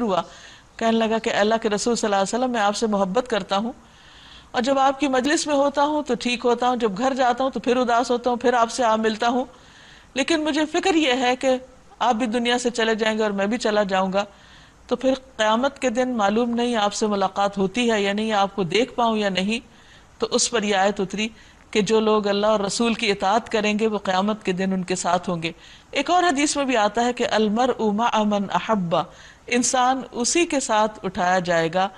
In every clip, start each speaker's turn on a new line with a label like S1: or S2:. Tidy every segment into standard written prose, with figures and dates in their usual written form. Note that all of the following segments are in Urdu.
S1: ہوا، کہنے لگا کہ اللہ کے رسول صلی اللہ علیہ وسلم میں آپ سے محبت کرتا ہوں، اور جب آپ کی مجلس میں ہوتا ہوں تو ٹھیک ہوتا ہوں، جب گھر جاتا ہوں تو پھر اداس ہوتا ہوں، پھر آپ سے آ ملتا ہوں، لیکن مجھے فکر یہ ہے کہ آپ بھی دنیا سے چلے جائیں گے اور میں بھی چلا جاؤں گا، تو پھر قیامت کے دن معلوم نہیں آپ سے ملاقات ہوتی ہے یا نہیں، آپ کو دیکھ پاؤں یا نہیں۔ تو اس پر یہ آیت اتری کہ جو لوگ اللہ اور رسول کی اطاعت کریں گے وہ قیامت کے دن ان کے ساتھ ہوں گے۔ ایک اور حدیث میں بھی آتا ہے کہ المرء مع من احب، انسان اسی کے ساتھ اٹھایا جائے گا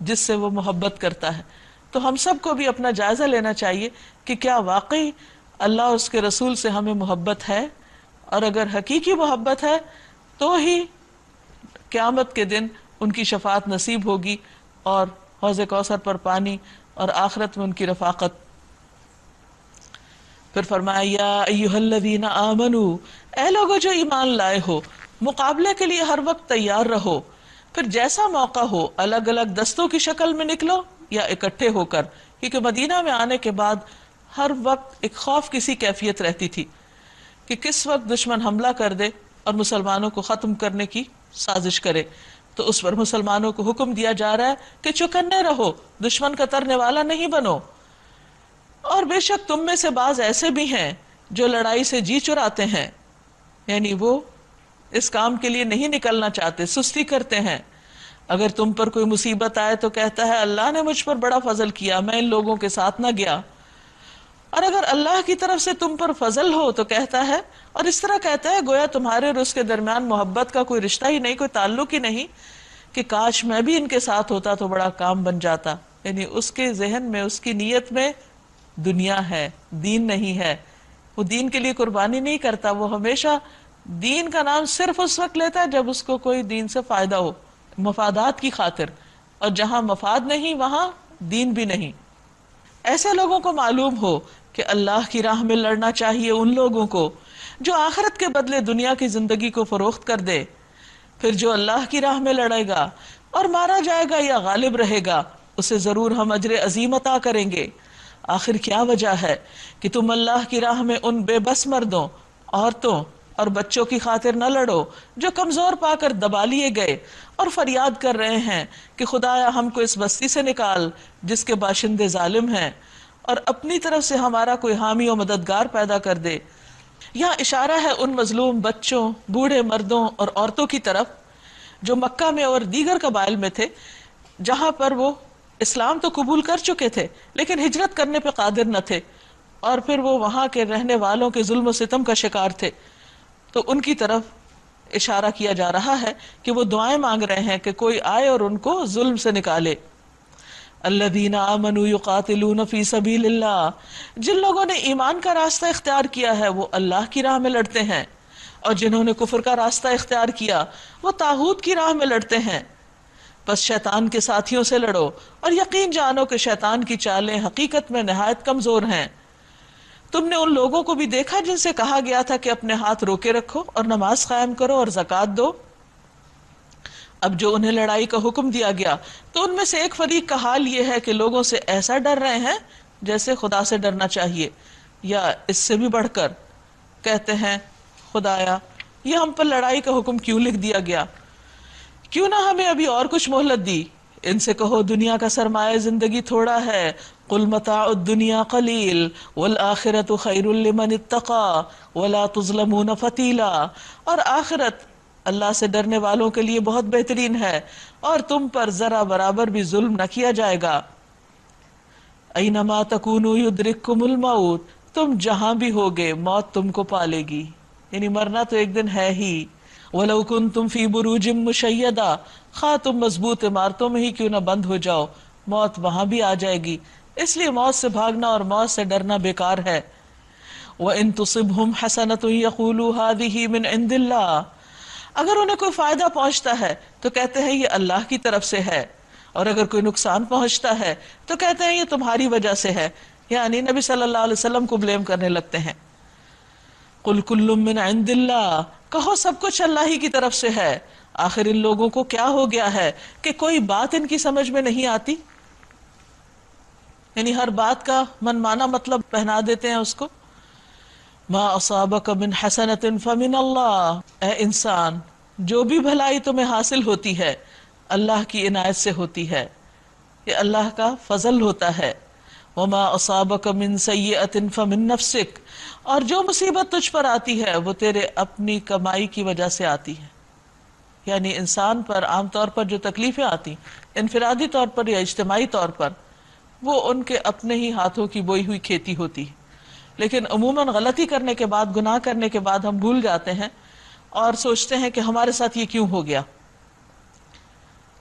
S1: جس سے وہ محبت کرتا ہے۔ تو ہم سب کو بھی اپنا جائزہ لینا چاہیے کہ کیا واقعی اللہ اور اس کے رسول سے ہمیں محبت ہے، اور اگر حقیقی محبت ہے تو ہی قیامت کے دن ان کی شفاعت نصیب ہوگی اور حوض کوثر پر پانی، اور آخرت میں ان کی رفاقت۔ پھر فرمایا یا ایھا الذین آمنو، اے لوگو جو ایمان لائے ہو، مقابلے کے لیے ہر وقت تیار رہو، پھر جیسا موقع ہو الگ الگ دستوں کی شکل میں نکلو یا اکٹھے ہو کر، کیونکہ مدینہ میں آنے کے بعد ہر وقت ایک خوف کسی کیفیت رہتی تھی کہ کس وقت دشمن حملہ کر دے اور مسلمانوں کو ختم کرنے کی سازش کرے۔ تو اس پر مسلمانوں کو حکم دیا جا رہا ہے کہ چوکنے رہو، دشمن کا ترنے والا نہیں بنو، اور بے شک تم میں سے بعض ایسے بھی ہیں جو لڑائی سے جی چراتے ہیں، یعنی وہ اس کام کے لیے نہیں نکلنا چاہتے، سستی کرتے ہیں۔ اگر تم پر کوئی مصیبت آئے تو کہتا ہے اللہ نے مجھ پر بڑا فضل کیا، میں ان لوگوں کے ساتھ نہ گیا، اور اگر اللہ کی طرف سے تم پر فضل ہو تو کہتا ہے، اور اس طرح کہتا ہے گویا تمہارے اور اس کے درمیان محبت کا کوئی رشتہ ہی نہیں، کوئی تعلق ہی نہیں، کہ کاش میں بھی ان کے ساتھ ہوتا تو بڑا کام بن جاتا۔ یعنی اس کے ذہن میں، اس کی نیت میں دنیا ہے، دین نہیں ہے، وہ دین کے لیے قربانی نہیں کرتا، وہ ہمیشہ دین کا نام صرف اس وقت لیتا ہے جب اس کو کوئی دین سے فائدہ ہو، مفادات کی خاطر، اور جہاں مفاد نہیں وہاں دین بھی نہیں۔ ایسے لوگوں کو معلوم ہو کہ اللہ کی راہ میں لڑنا چاہیے ان لوگوں کو جو آخرت کے بدلے دنیا کی زندگی کو فروخت کر دے، پھر جو اللہ کی راہ میں لڑے گا اور مارا جائے گا یا غالب رہے گا اسے ضرور ہم اجر عظیم عطا کریں گے۔ آخر کیا وجہ ہے کہ تم اللہ کی راہ میں ان بے بس مردوں، عورتوں اور بچوں کی خاطر نہ لڑو جو کمزور پا کر دبا لیے گئے اور فریاد کر رہے ہیں کہ خدایا ہم کو اس بستی سے نکال جس کے باشندے ظالم ہیں، اور اپنی طرف سے ہمارا کوئی حامی و مددگار پیدا کر دے۔ یہاں اشارہ ہے ان مظلوم بچوں، بوڑھے مردوں اور عورتوں کی طرف جو مکہ میں اور دیگر قبائل میں تھے، جہاں پر وہ اسلام تو قبول کر چکے تھے لیکن ہجرت کرنے پہ قادر نہ تھے، اور پھر وہ وہاں کے رہنے والوں کے ظلم و ستم کا شکار تھے۔ تو ان کی طرف اشارہ کیا جا رہا ہے کہ وہ دعائیں مانگ رہے ہیں کہ کوئی آئے اور ان کو ظلم سے نکالے۔ الذین آمنوا یقاتلون فی سبیل اللہ، جن لوگوں نے ایمان کا راستہ اختیار کیا ہے وہ اللہ کی راہ میں لڑتے ہیں، اور جنہوں نے کفر کا راستہ اختیار کیا وہ طاغوت کی راہ میں لڑتے ہیں۔ بس شیطان کے ساتھیوں سے لڑو اور یقین جانو کہ شیطان کی چالیں حقیقت میں نہایت کمزور ہیں۔ تم نے ان لوگوں کو بھی دیکھا جن سے کہا گیا تھا کہ اپنے ہاتھ روکے رکھو اور نماز قائم کرو اور زکوٰۃ دو، اب جو انہیں لڑائی کا حکم دیا گیا تو ان میں سے ایک فریق کا حال یہ ہے کہ لوگوں سے ایسا ڈر رہے ہیں جیسے خدا سے ڈرنا چاہیے، یا اس سے بھی بڑھ کر کہتے ہیں خدایا یہ ہم پر لڑائی کا حکم کیوں لکھ دیا گیا، کیوں نہ ہمیں ابھی اور کچھ مہلت دی۔ ان سے کہو دنیا کا سرمایہ زندگی تھوڑا ہے، قل متاع الدنیا قلیل والآخرۃ خیر لمن اتقی ولا تظلمون فتیلا، اور آخرت اللہ سے ڈرنے والوں کے لیے بہت بہترین ہے اور تم پر ذرا برابر بھی ظلم نہ کیا جائے گا۔ اینما تکونوا یدرککم الموت، تم جہاں بھی ہوگے موت تم کو پالے گی، یعنی مرنا تو ایک دن ہے ہی۔ وَلَوْ كُنْتُمْ فِي بُرُوجٍ مُّشَيَّدَةٍ، خواہ تم مضبوط عمارتوں میں ہی کیوں نہ بند ہو جاؤ، موت وہاں بھی آ جائے گی، اس لیے موت سے بھاگنا اور موت سے ڈرنا بیکار ہے۔ وَإِن تُصِبْهُمْ حَسَنَةٌ يَقُولُوا هَٰذِهِ مِنْ عِندِ اللَّهِ، اگر انہیں کوئی فائدہ پہنچتا ہے تو کہتے ہیں یہ اللہ کی طرف سے ہے، اور اگر کوئی نقصان پہنچتا ہے تو کہتے ہیں یہ تمہاری وجہ سے ہے، یعنی نبی صلی اللہ علیہ وسلم کو بلیم کرنے لگتے ہیں۔ قل کل من عند اللہ، کہو سب کچھ اللہ ہی کی طرف سے ہے۔ آخر ان لوگوں کو کیا ہو گیا ہے کہ کوئی بات ان کی سمجھ میں نہیں آتی، یعنی ہر بات کا من مانا مطلب پہنا دیتے ہیں اس کو۔ ما اصابک من حسنۃ فمن اللہ، اے انسان جو بھی بھلائی تمہیں حاصل ہوتی ہے اللہ کی عنایت سے ہوتی ہے، یہ اللہ کا فضل ہوتا ہے۔ وما اصابک من سیئۃ فمن نفسک، اور جو مصیبت تجھ پر آتی ہے وہ تیرے اپنی کمائی کی وجہ سے آتی ہے۔ یعنی انسان پر عام طور پر جو تکلیفیں آتی، انفرادی طور پر یا اجتماعی طور پر، وہ ان کے اپنے ہی ہاتھوں کی بوئی ہوئی کھیتی ہوتی ہے۔ لیکن عموماً غلطی کرنے کے بعد، گناہ کرنے کے بعد ہم بھول جاتے ہیں اور سوچتے ہیں کہ ہمارے ساتھ یہ کیوں ہو گیا۔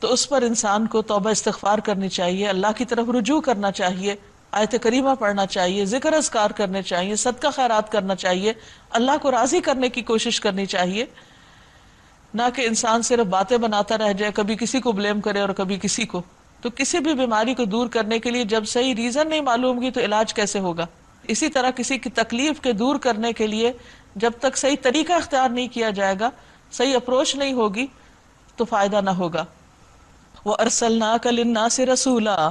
S1: تو اس پر انسان کو توبہ استغفار کرنی چاہیے، اللہ کی طرف رجوع کرنا چاہیے، آیت کریمہ پڑھنا چاہیے، ذکر اذکار کرنے چاہیے، صدقہ خیرات کرنا چاہیے، اللہ کو راضی کرنے کی کوشش کرنی چاہیے، نہ کہ انسان صرف باتیں بناتا رہ جائے، کبھی کسی کو بلیم کرے اور کبھی کسی کو۔ تو کسی بھی بیماری کو دور کرنے کے لیے جب صحیح ریزن نہیں معلوم ہوگی تو علاج کیسے ہوگا؟ اسی طرح کسی کی تکلیف کے دور کرنے کے لیے جب تک صحیح طریقہ اختیار نہیں کیا جائے گا، صحیح اپروچ نہیں ہوگی تو فائدہ نہ ہوگا۔ وَأَرْسَلْنَاكَ لِلنَّاسِ رَسُولًا،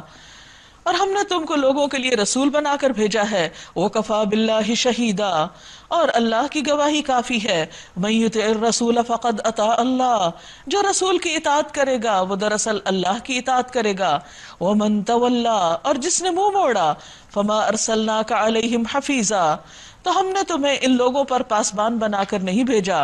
S1: اور ہم نے تم کو لوگوں کے لیے رسول بنا کر بھیجا ہے۔ وَكَفَى بِاللَّهِ شَهِيدًا، اور اللہ کی گواہی کافی ہے۔ مَن يُطِعِ الرَّسُولَ فَقَدْ أَطَاعَ اللَّهَ، جو رسول کی اطاعت کرے گا وہ دراصل اللہ کی اطاعت کرے گا۔ وَمَن تَوَلَّىٰ، اور جس نے منہ موڑا، فَمَا أَرْسَلْنَاكَ عَلَيْهِمْ حَفِيظًا، تو ہم نے تمہیں ان لوگوں پر پاسبان بنا کر نہیں بھیجا۔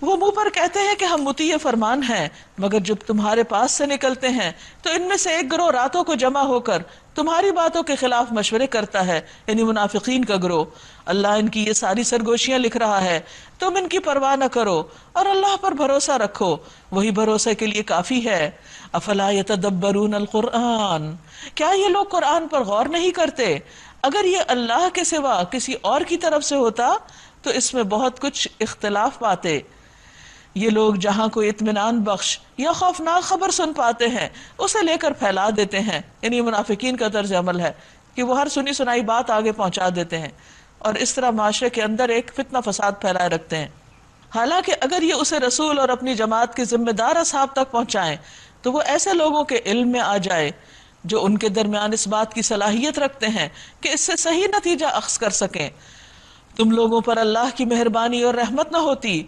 S1: وہ منہ پر کہتے ہیں کہ ہم مطیع فرمان ہیں، مگر جب تمہارے پاس سے نکلتے ہیں تو ان میں سے ایک گروہ راتوں کو جمع ہو کر تمہاری باتوں کے خلاف مشورے کرتا ہے، یعنی منافقین کا گروہ۔ اللہ ان کی یہ ساری سرگوشیاں لکھ رہا ہے، تم ان کی پرواہ نہ کرو اور اللہ پر بھروسہ رکھو، وہی بھروسے کے لیے کافی ہے۔ افلا یتدبرون القرآن، کیا یہ لوگ قرآن پر غور نہیں کرتے؟ اگر یہ اللہ کے سوا کسی اور کی طرف سے ہوتا تو اس میں بہت کچھ اختلاف پاتے۔ یہ لوگ جہاں کوئی اطمینان بخش یا خوفناک خبر سن پاتے ہیں اسے لے کر پھیلا دیتے ہیں، یعنی منافقین کا طرز عمل ہے کہ وہ ہر سنی سنائی بات آگے پہنچا دیتے ہیں اور اس طرح معاشرے کے اندر ایک فتنہ فساد پھیلائے رکھتے ہیں۔ حالانکہ اگر یہ اسے رسول اور اپنی جماعت کے ذمہ دار اصحاب تک پہنچائیں تو وہ ایسے لوگوں کے علم میں آ جائے جو ان کے درمیان اس بات کی صلاحیت رکھتے ہیں کہ اس سے صحیح نتیجہ اخذ کر سکیں۔ تم لوگوں پر اللہ کی مہربانی اور رحمت نہ ہوتی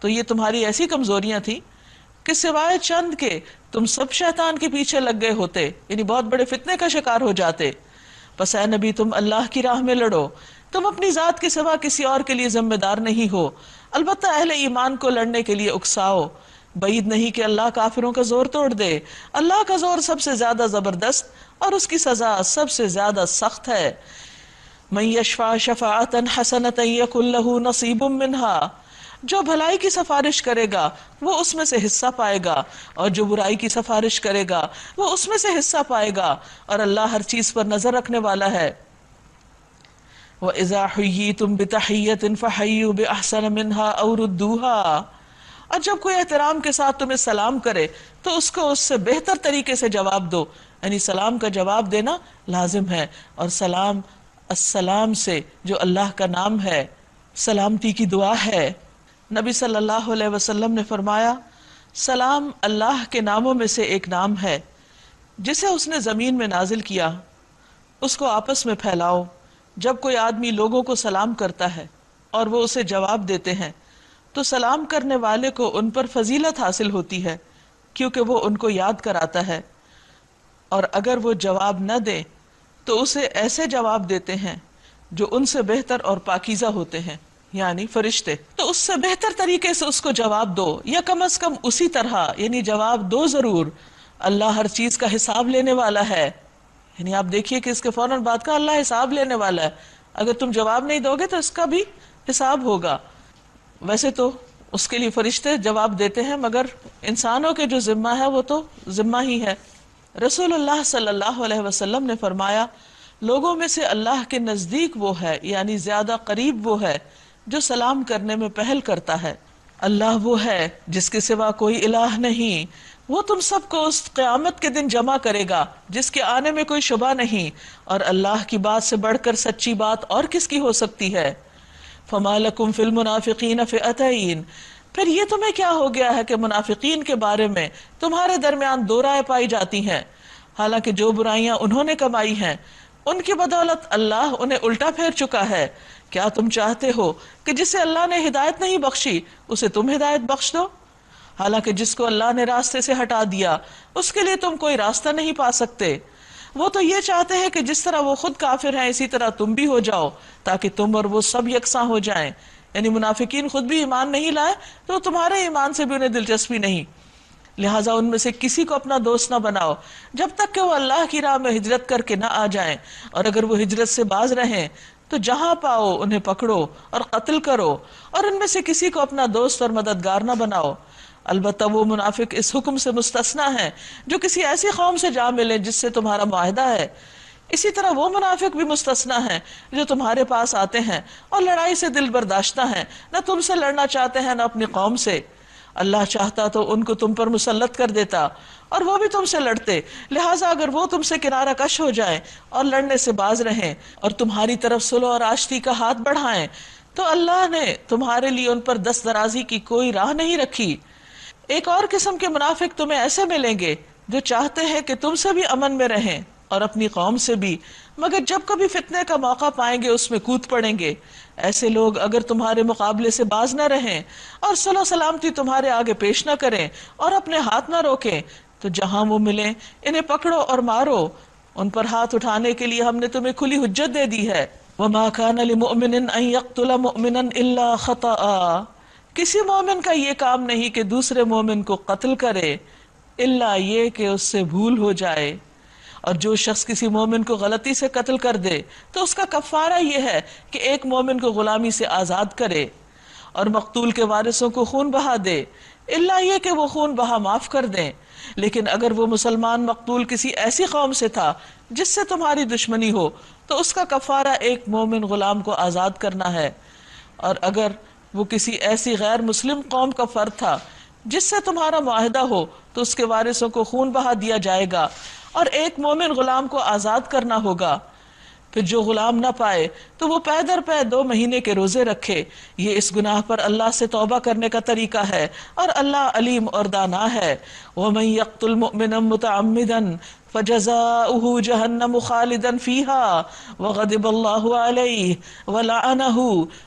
S1: تو یہ تمہاری ایسی کمزوریاں تھیں کہ سوائے چند کے تم سب شیطان کے پیچھے لگ گئے ہوتے، یعنی بہت بڑے فتنے کا شکار ہو جاتے۔ پس اے نبی تم اللہ کی راہ میں لڑو، تم اپنی ذات کے سوا کسی اور کے لیے ذمہ دار نہیں ہو، البتہ اہل ایمان کو لڑنے کے لیے اکساؤ۔ بعید نہیں کہ اللہ کافروں کا زور توڑ دے، اللہ کا زور سب سے زیادہ زبردست اور اس کی سزا سب سے زیادہ سخت ہے۔ من یشفع شفاعۃ حسنۃ یکن لہ نصیب منہا، جو بھلائی کی سفارش کرے گا وہ اس میں سے حصہ پائے گا، اور جو برائی کی سفارش کرے گا وہ اس میں سے حصہ پائے گا، اور اللہ ہر چیز پر نظر رکھنے والا ہے۔ وَإِذَا حُيِّيتُم بِتَحِيَّةٍ فَحَيُّوا بِأَحْسَنَ مِنْهَا أَوْ رُدُّوهَا، اور جب کوئی احترام کے ساتھ تمہیں سلام کرے تو اس کو اس سے بہتر طریقے سے جواب دو، یعنی سلام کا جواب دینا لازم ہے، اور سلام السلام سے جو اللہ کا نام ہے، سلامتی کی دعا ہے۔ نبی صلی اللہ علیہ وسلم نے فرمایا، سلام اللہ کے ناموں میں سے ایک نام ہے، جسے اس نے زمین میں نازل کیا، اس کو آپس میں پھیلاؤ۔ جب کوئی آدمی لوگوں کو سلام کرتا ہے اور وہ اسے جواب دیتے ہیں تو سلام کرنے والے کو ان پر فضیلت حاصل ہوتی ہے، کیونکہ وہ ان کو یاد کراتا ہے، اور اگر وہ جواب نہ دے تو اسے ایسے جواب دیتے ہیں جو ان سے بہتر اور پاکیزہ ہوتے ہیں، یعنی فرشتے۔ تو اس سے بہتر طریقے سے اس کو جواب دو، یا کم از کم اسی طرح، یعنی جواب دو ضرور۔ اللہ ہر چیز کا حساب لینے والا ہے، یعنی آپ دیکھیے کہ اس کے فوراً بعد کا اللہ حساب لینے والا ہے، اگر تم جواب نہیں دو گے تو اس کا بھی حساب ہوگا۔ ویسے تو اس کے لیے فرشتے جواب دیتے ہیں، مگر انسانوں کے جو ذمہ ہے وہ تو ذمہ ہی ہے۔ رسول اللہ صلی اللہ علیہ وسلم نے فرمایا، لوگوں میں سے اللہ کے نزدیک وہ ہے، یعنی زیادہ قریب وہ ہے جو سلام کرنے میں پہل کرتا ہے۔ اللہ وہ ہے جس کے سوا کوئی الہ نہیں، وہ تم سب کو اس قیامت کے دن جمع کرے گا جس کے آنے میں کوئی شبہ نہیں، اور اللہ کی بات سے بڑھ کر سچی بات اور کس کی ہو سکتی ہے۔ فما لکم فی المنافقین فئتین، پھر یہ تمہیں کیا ہو گیا ہے کہ منافقین کے بارے میں تمہارے درمیان دو رائے پائی جاتی ہیں، حالانکہ جو برائیاں انہوں نے کمائی ہیں ان کی بدولت اللہ انہیں الٹا پھیر چکا ہے۔ کیا تم چاہتے ہو کہ جسے اللہ نے ہدایت نہیں بخشی اسے تم ہدایت بخش دو؟ حالانکہ جس کو اللہ نے راستے سے ہٹا دیا اس کے لیے تم کوئی راستہ نہیں پا سکتے۔ وہ تو یہ چاہتے ہیں کہ جس طرح وہ خود کافر ہیں اسی طرح تم بھی ہو جاؤ، تاکہ تم اور وہ سب یکساں ہو جائیں۔ یعنی منافقین خود بھی ایمان نہیں لائے تو تمہارے ایمان سے بھی انہیں دلچسپی نہیں، لہٰذا ان میں سے کسی کو اپنا دوست نہ بناؤ جب تک کہ وہ اللہ کی راہ میں ہجرت کر کے نہ آ جائیں، اور اگر وہ ہجرت سے باز رہیں تو جہاں پاؤ انہیں پکڑو اور قتل کرو، اور ان میں سے کسی کو اپنا دوست اور مددگار نہ بناؤ۔ البتہ وہ منافق اس حکم سے مستثنی ہیں جو کسی ایسی قوم سے جا ملے جس سے تمہارا معاہدہ ہے، اسی طرح وہ منافق بھی مستثنی ہیں جو تمہارے پاس آتے ہیں اور لڑائی سے دل برداشتہ ہیں، نہ تم سے لڑنا چاہتے ہیں نہ اپنی قوم سے۔ اللہ چاہتا تو ان کو تم پر مسلط کر دیتا اور وہ بھی تم سے لڑتے، لہٰذا اگر وہ تم سے کنارہ کش ہو جائیں اور لڑنے سے باز رہیں اور تمہاری طرف صلح اور آشتی کا ہاتھ بڑھائیں تو اللہ نے تمہارے لیے ان پر دست درازی کی کوئی راہ نہیں رکھی۔ ایک اور قسم کے منافق تمہیں ایسے ملیں گے جو چاہتے ہیں کہ تم سے بھی امن میں رہیں اور اپنی قوم سے بھی، مگر جب کبھی فتنے کا موقع پائیں گے اس میں کود پڑیں گے۔ ایسے لوگ اگر تمہارے مقابلے سے باز نہ رہیں اور صلح و سلامتی تمہارے آگے پیش نہ کریں اور اپنے ہاتھ نہ روکیں تو جہاں وہ ملیں انہیں پکڑو اور مارو۔ ان پر ہاتھ اٹھانے کے لیے ہم نے تمہیں کھلی حجت دے دی ہے۔ وَمَا كَانَ لِمُؤْمِنٍ أَن يَقْتُلَ مُؤْمِنًا إِلَّا خَطَأً، کسی مومن کا یہ کام نہیں کہ دوسرے مومن کو قتل کرے الا یہ کہ اس سے بھول ہو جائے، اور جو شخص کسی مومن کو غلطی سے قتل کر دے تو اس کا کفارہ یہ ہے کہ ایک مومن کو غلامی سے آزاد کرے اور مقتول کے وارثوں کو خون بہا دے، الا یہ کہ وہ خون بہا معاف کر دیں۔ لیکن اگر وہ مسلمان مقتول کسی ایسی قوم سے تھا جس سے تمہاری دشمنی ہو تو اس کا کفارہ ایک مومن غلام کو آزاد کرنا ہے، اور اگر وہ کسی ایسی غیر مسلم قوم کا فرد تھا جس سے تمہارا معاہدہ ہو تو اس کے وارثوں کو خون بہا دیا جائے گا اور ایک مومن غلام کو آزاد کرنا ہوگا۔ پھر جو غلام نہ پائے تو وہ پے در پے 2 مہینے کے روزے رکھے، یہ اس گناہ پر اللہ سے توبہ کرنے کا طریقہ ہے اور اللہ علیم اور دانا ہے۔ وَمَن يَقْتُلْ مُؤْمِنًا مُتَعَمِّدًا فَجَزَاؤُهُ جَهَنَّمُ خَالِدًا فِيهَا وَغَضِبَ اللَّهُ عَلَيْهِ وَلَعَنَهُ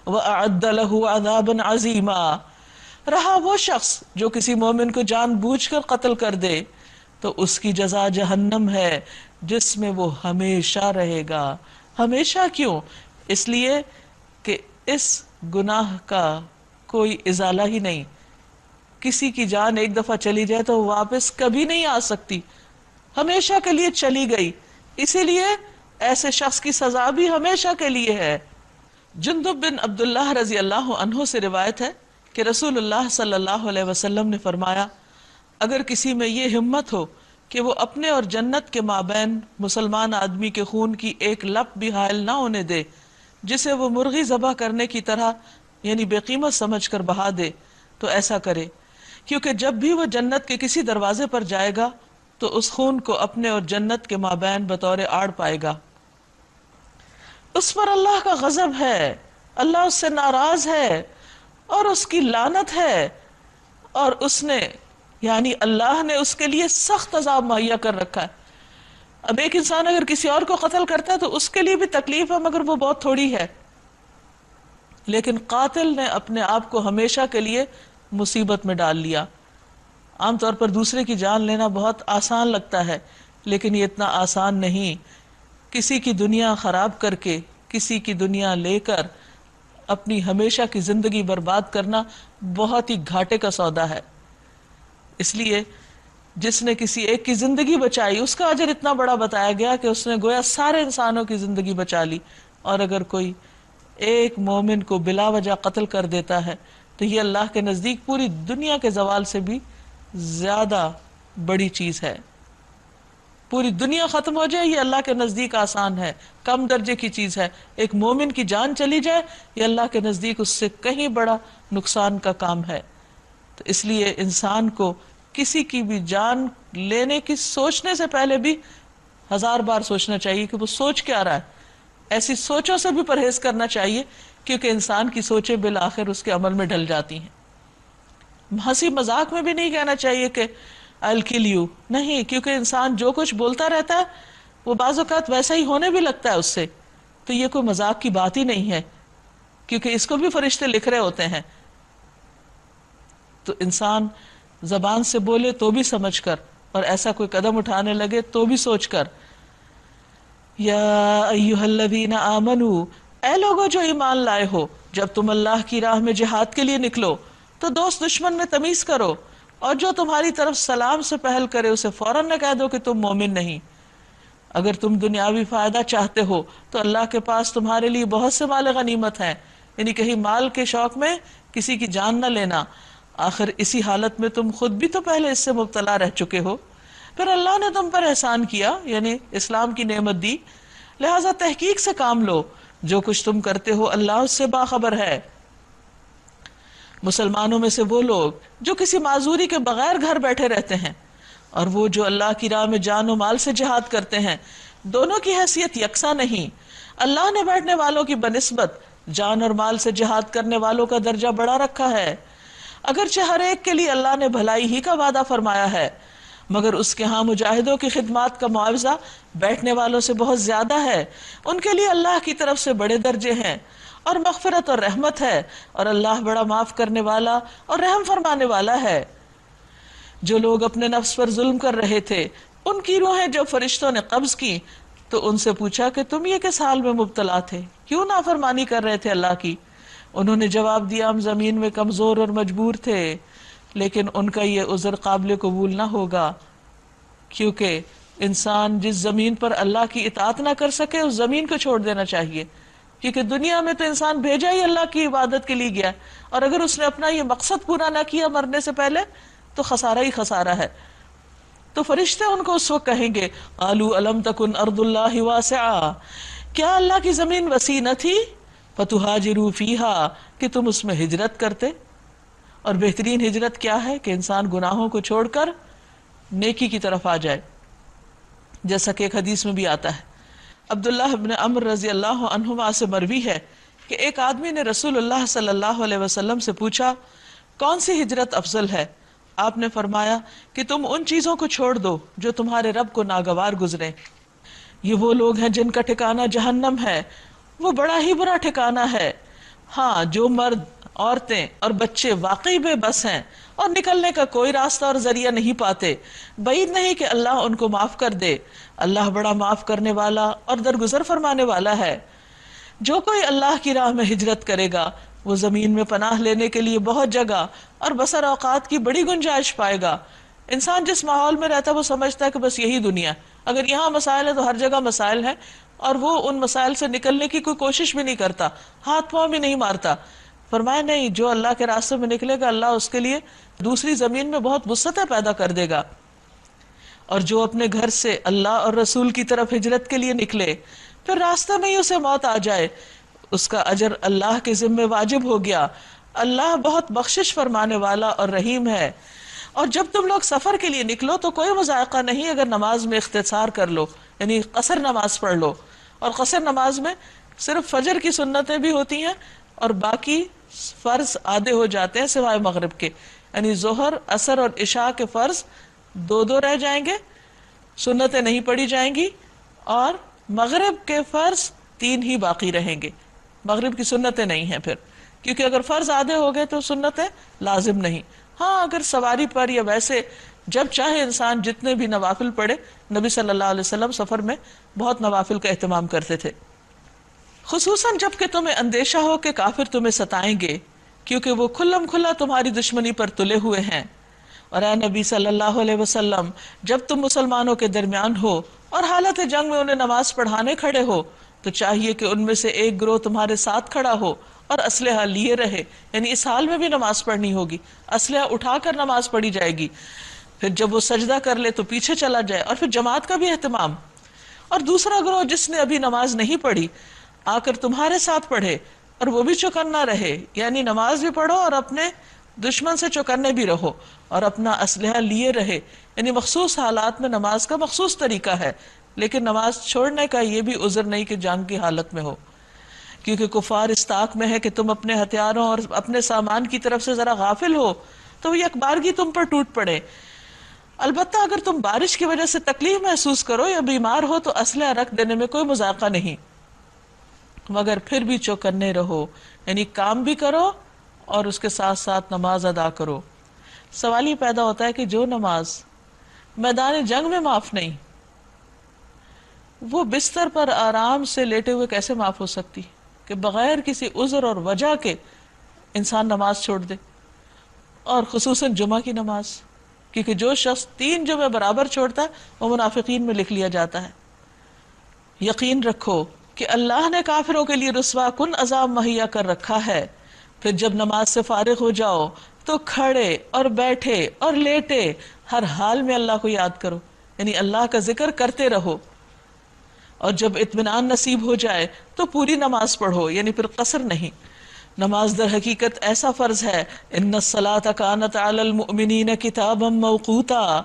S1: وَأَعَدَّ لَهُ عَذَابًا عَظِيمًا۔ رہا وہ شخص جو کسی مومن کو جان بوجھ کر قتل کر دے تو اس کی جزا جہنم ہے جس میں وہ ہمیشہ رہے گا۔ ہمیشہ کیوں؟ اس لیے کہ اس گناہ کا کوئی ازالہ ہی نہیں۔ کسی کی جان ایک دفعہ چلی جائے تو واپس کبھی نہیں آ سکتی، ہمیشہ کے لیے چلی گئی، اسی لیے ایسے شخص کی سزا بھی ہمیشہ کے لیے ہے۔ جندب بن عبداللہ رضی اللہ عنہ سے روایت ہے کہ رسول اللہ صلی اللہ علیہ وسلم نے فرمایا، اگر کسی میں یہ ہمت ہو کہ وہ اپنے اور جنت کے مابین مسلمان آدمی کے خون کی ایک لپ بھی حائل نہ ہونے دے، جسے وہ مرغی ذبح کرنے کی طرح یعنی بے قیمت سمجھ کر بہا دے، تو ایسا کرے، کیونکہ جب بھی وہ جنت کے کسی دروازے پر جائے گا تو اس خون کو اپنے اور جنت کے مابین بطور آڑ پائے گا۔ اس پر اللہ کا غضب ہے، اللہ اس سے ناراض ہے اور اس کی لعنت ہے، اور اس نے یعنی اللہ نے اس کے لیے سخت عذاب مہیا کر رکھا ہے۔ اب ایک انسان اگر کسی اور کو قتل کرتا ہے تو اس کے لیے بھی تکلیف ہے، مگر وہ بہت تھوڑی ہے، لیکن قاتل نے اپنے آپ کو ہمیشہ کے لیے مصیبت میں ڈال لیا۔ عام طور پر دوسرے کی جان لینا بہت آسان لگتا ہے، لیکن یہ اتنا آسان نہیں۔ کسی کی دنیا خراب کر کے، کسی کی دنیا لے کر اپنی ہمیشہ کی زندگی برباد کرنا بہت ہی گھاٹے کا سودا ہے۔ اس لیے جس نے کسی ایک کی زندگی بچائی اس کا اجر اتنا بڑا بتایا گیا کہ اس نے گویا سارے انسانوں کی زندگی بچا لی، اور اگر کوئی ایک مومن کو بلا وجہ قتل کر دیتا ہے تو یہ اللہ کے نزدیک پوری دنیا کے زوال سے بھی زیادہ بڑی چیز ہے۔ پوری دنیا ختم ہو جائے یہ اللہ کے نزدیک آسان ہے، کم درجے کی چیز ہے۔ ایک مومن کی جان چلی جائے یہ اللہ کے نزدیک اس سے کہیں بڑا نقصان کا کام ہے۔ تو اس لیے انسان کو کسی کی بھی جان لینے کی سوچنے سے پہلے بھی 1000 بار سوچنا چاہیے کہ وہ سوچ کیا رہا ہے۔ ایسی سوچوں سے بھی پرہیز کرنا چاہیے کیونکہ انسان کی سوچیں بالآخر اس کے عمل میں ڈل جاتی ہیں۔ ہنسی مذاق میں بھی نہیں کہنا چاہیے کہ I'll kill you، نہیں، کیونکہ انسان جو کچھ بولتا رہتا ہے وہ بعض اوقات ویسا ہی ہونے بھی لگتا ہے اس سے، تو یہ کوئی مذاق کی بات ہی نہیں ہے، کیونکہ اس کو بھی فرشتے لکھ رہے ہوتے ہیں۔ تو انسان زبان سے بولے تو بھی سمجھ کر، اور ایسا کوئی قدم اٹھانے لگے تو بھی سوچ کر۔ یا ایھا الذین آمنو، اے لوگو جو ایمان لائے ہو، جب تم اللہ کی راہ میں جہاد کے لیے نکلو تو دوست دشمن میں تمیز کرو، اور جو تمہاری طرف سلام سے پہل کرے اسے فوراً نہ کہہ دو کہ تم مومن نہیں۔ اگر تم دنیاوی فائدہ چاہتے ہو تو اللہ کے پاس تمہارے لیے بہت سے مال غنیمت ہیں، یعنی کہیں مال کے شوق میں کسی کی جان نہ لینا، آخر اسی حالت میں تم خود بھی تو پہلے اس سے مبتلا رہ چکے ہو، پھر اللہ نے تم پر احسان کیا، یعنی اسلام کی نعمت دی، لہذا تحقیق سے کام لو، جو کچھ تم کرتے ہو اللہ اس سے باخبر ہے۔ مسلمانوں میں سے وہ لوگ جو کسی معذوری کے بغیر گھر بیٹھے رہتے ہیں، اور وہ جو اللہ کی راہ میں جان و مال سے جہاد کرتے ہیں، دونوں کی حیثیت یکساں نہیں۔ اللہ نے بیٹھنے والوں کی بنسبت جان اور مال سے جہاد کرنے والوں کا درجہ بڑا رکھا ہے، اگرچہ ہر ایک کے لیے اللہ نے بھلائی ہی کا وعدہ فرمایا ہے، مگر اس کے ہاں مجاہدوں کی خدمات کا معاوضہ بیٹھنے والوں سے بہت زیادہ ہے، ان کے لیے اللہ کی طرف سے بڑے درجے ہیں اور مغفرت اور رحمت ہے، اور اللہ بڑا معاف کرنے والا اور رحم فرمانے والا ہے۔ جو لوگ اپنے نفس پر ظلم کر رہے تھے ان کی روحیں جب فرشتوں نے قبض کی تو ان سے پوچھا کہ تم یہ کس حال میں مبتلا تھے، کیوں نافرمانی کر رہے تھے اللہ کی؟ انہوں نے جواب دیا ہم زمین میں کمزور اور مجبور تھے، لیکن ان کا یہ عذر قابل قبول نہ ہوگا، کیونکہ انسان جس زمین پر اللہ کی اطاعت نہ کر سکے اس زمین کو چھوڑ دینا چاہیے، کیونکہ دنیا میں تو انسان بھیجا ہی اللہ کی عبادت کے لیے گیا، اور اگر اس نے اپنا یہ مقصد پورا نہ کیا مرنے سے پہلے تو خسارہ ہی خسارہ ہے۔ تو فرشتے ان کو اس وقت کہیں گے قالوا الم تکن ارض اللہ واسعہ، کیا اللہ کی زمین وسیع نہ تھی، فتہاجروا فیہا، کہ تم اس میں ہجرت کرتے۔ اور بہترین ہجرت کیا ہے کہ انسان گناہوں کو چھوڑ کر نیکی کی طرف آ جائے، جیسا کہ ایک حدیث میں بھی آتا ہے، عبداللہ بن عمرو رضی اللہ عنہما سے مروی ہے کہ ایک آدمی نے رسول اللہ صلی اللہ علیہ وسلم سے پوچھا کون سی ہجرت افضل ہے؟ آپ نے فرمایا کہ تم ان چیزوں کو چھوڑ دو جو تمہارے رب کو ناگوار گزرے۔ یہ وہ لوگ ہیں جن کا ٹھکانہ جہنم ہے، وہ بڑا ہی برا ٹھکانہ ہے۔ ہاں، جو مرد، عورتیں اور بچے واقعی بے بس ہیں اور نکلنے کا کوئی راستہ اور ذریعہ نہیں پاتے، بعید نہیں کہ اللہ ان کو معاف کر دے، اللہ بڑا معاف کرنے والا اور درگزر فرمانے والا ہے۔ جو کوئی اللہ کی راہ میں ہجرت کرے گا وہ زمین میں پناہ لینے کے لیے بہت جگہ اور بسر اوقات کی بڑی گنجائش پائے گا۔ انسان جس ماحول میں رہتا ہے وہ سمجھتا ہے کہ بس یہی دنیا، اگر یہاں مسائل ہیں تو ہر جگہ مسائل ہیں، اور وہ ان مسائل سے نکلنے کی کوئی کوشش بھی نہیں کرتا، ہاتھ پاؤں بھی نہیں مارتا۔ فرمایا نہیں، جو اللہ کے راستے میں نکلے گا اللہ اس کے لیے دوسری زمین میں بہت وسعتیں پیدا کر دے گا۔ اور جو اپنے گھر سے اللہ اور رسول کی طرف ہجرت کے لیے نکلے پھر راستہ میں ہی اسے موت آ جائے، اس کا اجر اللہ کے ذمہ واجب ہو گیا، اللہ بہت بخشش فرمانے والا اور رحیم ہے۔ اور جب تم لوگ سفر کے لیے نکلو تو کوئی مذائقہ نہیں اگر نماز میں اختصار کر لو، یعنی قصر نماز پڑھ لو، اور قصر نماز میں صرف فجر کی سنتیں بھی ہوتی ہیں اور باقی فرض آدھے ہو جاتے ہیں سوائے مغرب کے، یعنی ظہر، عصر اور عشاء کے فرض دو دو رہ جائیں گے، سنتیں نہیں پڑھی جائیں گی، اور مغرب کے فرض 3 ہی باقی رہیں گے، مغرب کی سنتیں نہیں ہیں پھر، کیونکہ اگر فرض آدھے ہو گئے تو سنتیں لازم نہیں۔ ہاں، اگر سواری پر یا ویسے جب چاہے انسان جتنے بھی نوافل پڑھے، نبی صلی اللہ علیہ وسلم سفر میں بہت نوافل کا اہتمام کرتے تھے، خصوصاً جب کہ تمہیں اندیشہ ہو کہ کافر تمہیں ستائیں گے، کیونکہ وہ کھلم کھلا تمہاری دشمنی پر تلے ہوئے ہیں۔ اور اے نبی صلی اللہ علیہ وسلم، جب تم مسلمانوں کے درمیان ہو اور حالت جنگ میں انہیں نماز پڑھانے کھڑے ہو تو چاہیے کہ ان میں سے ایک گروہ تمہارے ساتھ کھڑا ہو اور اسلحہ لیے رہے، یعنی اس حال میں بھی نماز پڑھنی ہوگی، اسلحہ اٹھا کر نماز پڑھی جائے گی، پھر جب وہ سجدہ کر لے تو پیچھے چلا جائے، اور پھر جماعت کا بھی اہتمام۔ اور دوسرا گروہ جس نے ابھی نماز نہیں پڑھی آ کر تمہارے ساتھ پڑھے اور وہ بھی چوکنا رہے، یعنی نماز بھی پڑھو اور اپنے دشمن سے چوکنے بھی رہو اور اپنا اسلحہ لیے رہے، یعنی مخصوص حالات میں نماز کا مخصوص طریقہ ہے، لیکن نماز چھوڑنے کا یہ بھی عذر نہیں کہ جنگ کی حالت میں ہو، کیونکہ کفار اس طاق میں ہے کہ تم اپنے ہتھیاروں اور اپنے سامان کی طرف سے ذرا غافل ہو تو وہ یکبارگی تم پر ٹوٹ پڑے۔ البتہ اگر تم بارش کی وجہ سے تکلیف محسوس کرو یا بیمار ہو تو اسلحہ رکھ دینے میں کوئی مذاقہ نہیں، مگر پھر بھی چوکنے رہو، یعنی کام بھی کرو اور اس کے ساتھ ساتھ نماز ادا کرو۔ سوال یہ پیدا ہوتا ہے کہ جو نماز میدان جنگ میں معاف نہیں، وہ بستر پر آرام سے لیٹے ہوئے کیسے معاف ہو سکتی کہ بغیر کسی عذر اور وجہ کے انسان نماز چھوڑ دے، اور خصوصاً جمعہ کی نماز، کیونکہ جو شخص 3 جمعے برابر چھوڑتا ہے وہ منافقین میں لکھ لیا جاتا ہے۔ یقین رکھو کہ اللہ نے کافروں کے لیے رسوا کن عذاب مہیا کر رکھا ہے۔ پھر جب نماز سے فارغ ہو جاؤ تو کھڑے اور بیٹھے اور لیٹے ہر حال میں اللہ کو یاد کرو، یعنی اللہ کا ذکر کرتے رہو، اور جب اطمینان نصیب ہو جائے تو پوری نماز پڑھو، یعنی پھر قصر نہیں۔ نماز در حقیقت ایسا فرض ہے، ان الصلاۃ کانت علی المؤمنین کتابا موقوتا،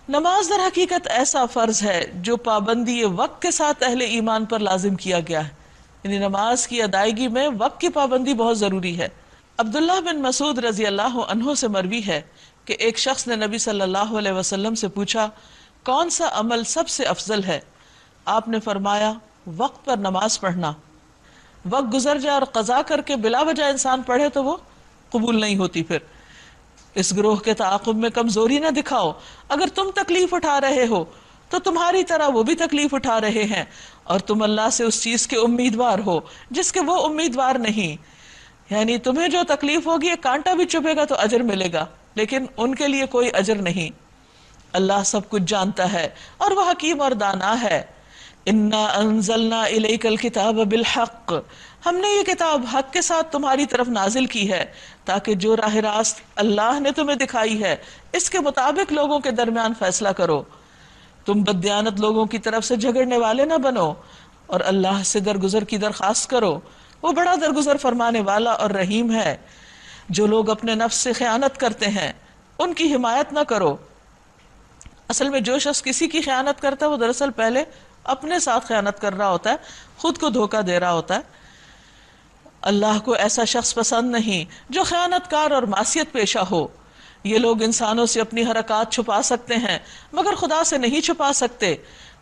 S1: نماز در حقیقت ایسا فرض ہے جو پابندی وقت کے ساتھ اہل ایمان پر لازم کیا گیا ہے، یعنی نماز کی ادائیگی میں وقت کی پابندی بہت ضروری ہے۔ عبداللہ بن مسعود رضی اللہ عنہ سے مروی ہے کہ ایک شخص نے نبی صلی اللہ علیہ وسلم سے پوچھا کون سا عمل سب سے افضل ہے؟ آپ نے فرمایا وقت پر نماز پڑھنا۔ وقت گزر جائے اور قضا کر کے بلا وجہ انسان پڑھے تو وہ قبول نہیں ہوتی۔ پھر اس گروہ کے تعاقب میں کمزوری نہ دکھاؤ، اگر تم تکلیف اٹھا رہے ہو تو تمہاری طرح وہ بھی تکلیف اٹھا رہے ہیں، اور تم اللہ سے اس چیز کے امیدوار ہو جس کے وہ امیدوار نہیں، یعنی تمہیں جو تکلیف ہوگی ایک کانٹا بھی چبھے گا تو اجر ملے گا، لیکن ان کے لیے کوئی اجر نہیں۔ اللہ سب کچھ جانتا ہے اور وہ حکیم اور دانا ہے۔ انا انزلنا الیک الکتاب بالحق، ہم نے یہ کتاب حق کے ساتھ تمہاری طرف نازل کی ہے تاکہ جو راہ راست اللہ نے تمہیں دکھائی ہے اس کے مطابق لوگوں کے درمیان فیصلہ کرو، تم بددیانت لوگوں کی طرف سے جھگڑنے والے نہ بنو، اور اللہ سے درگزر کی درخواست کرو، وہ بڑا درگزر فرمانے والا اور رحیم ہے۔ جو لوگ اپنے نفس سے خیانت کرتے ہیں ان کی حمایت نہ کرو۔ اصل میں جو شخص کسی کی خیانت کرتا ہے وہ دراصل پہلے اپنے ساتھ خیانت کر رہا ہوتا ہے، خود کو دھوکہ دے رہا ہوتا ہے۔ اللہ کو ایسا شخص پسند نہیں جو خیانت کار اور معصیت پیشہ ہو۔ یہ لوگ انسانوں سے اپنی حرکات چھپا سکتے ہیں مگر خدا سے نہیں چھپا سکتے،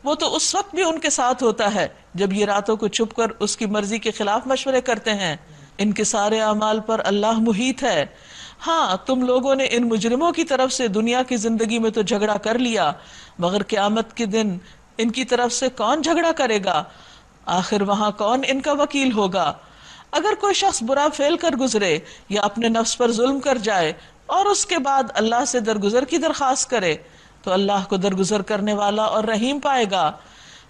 S1: وہ تو اس وقت بھی ان کے ساتھ ہوتا ہے جب یہ راتوں کو چھپ کر اس کی مرضی کے خلاف مشورے کرتے ہیں۔ ان کے سارے اعمال پر اللہ محیط ہے۔ ہاں تم لوگوں نے ان مجرموں کی طرف سے دنیا کی زندگی میں تو جھگڑا کر لیا، مگر قیامت کے دن ان کی طرف سے کون جھگڑا کرے گا؟ آخر وہاں کون ان کا وکیل ہوگا؟ اگر کوئی شخص برا فعل کر گزرے یا اپنے نفس پر ظلم کر جائے اور اس کے بعد اللہ سے درگزر کی درخواست کرے تو اللہ کو درگزر کرنے والا اور رحیم پائے گا،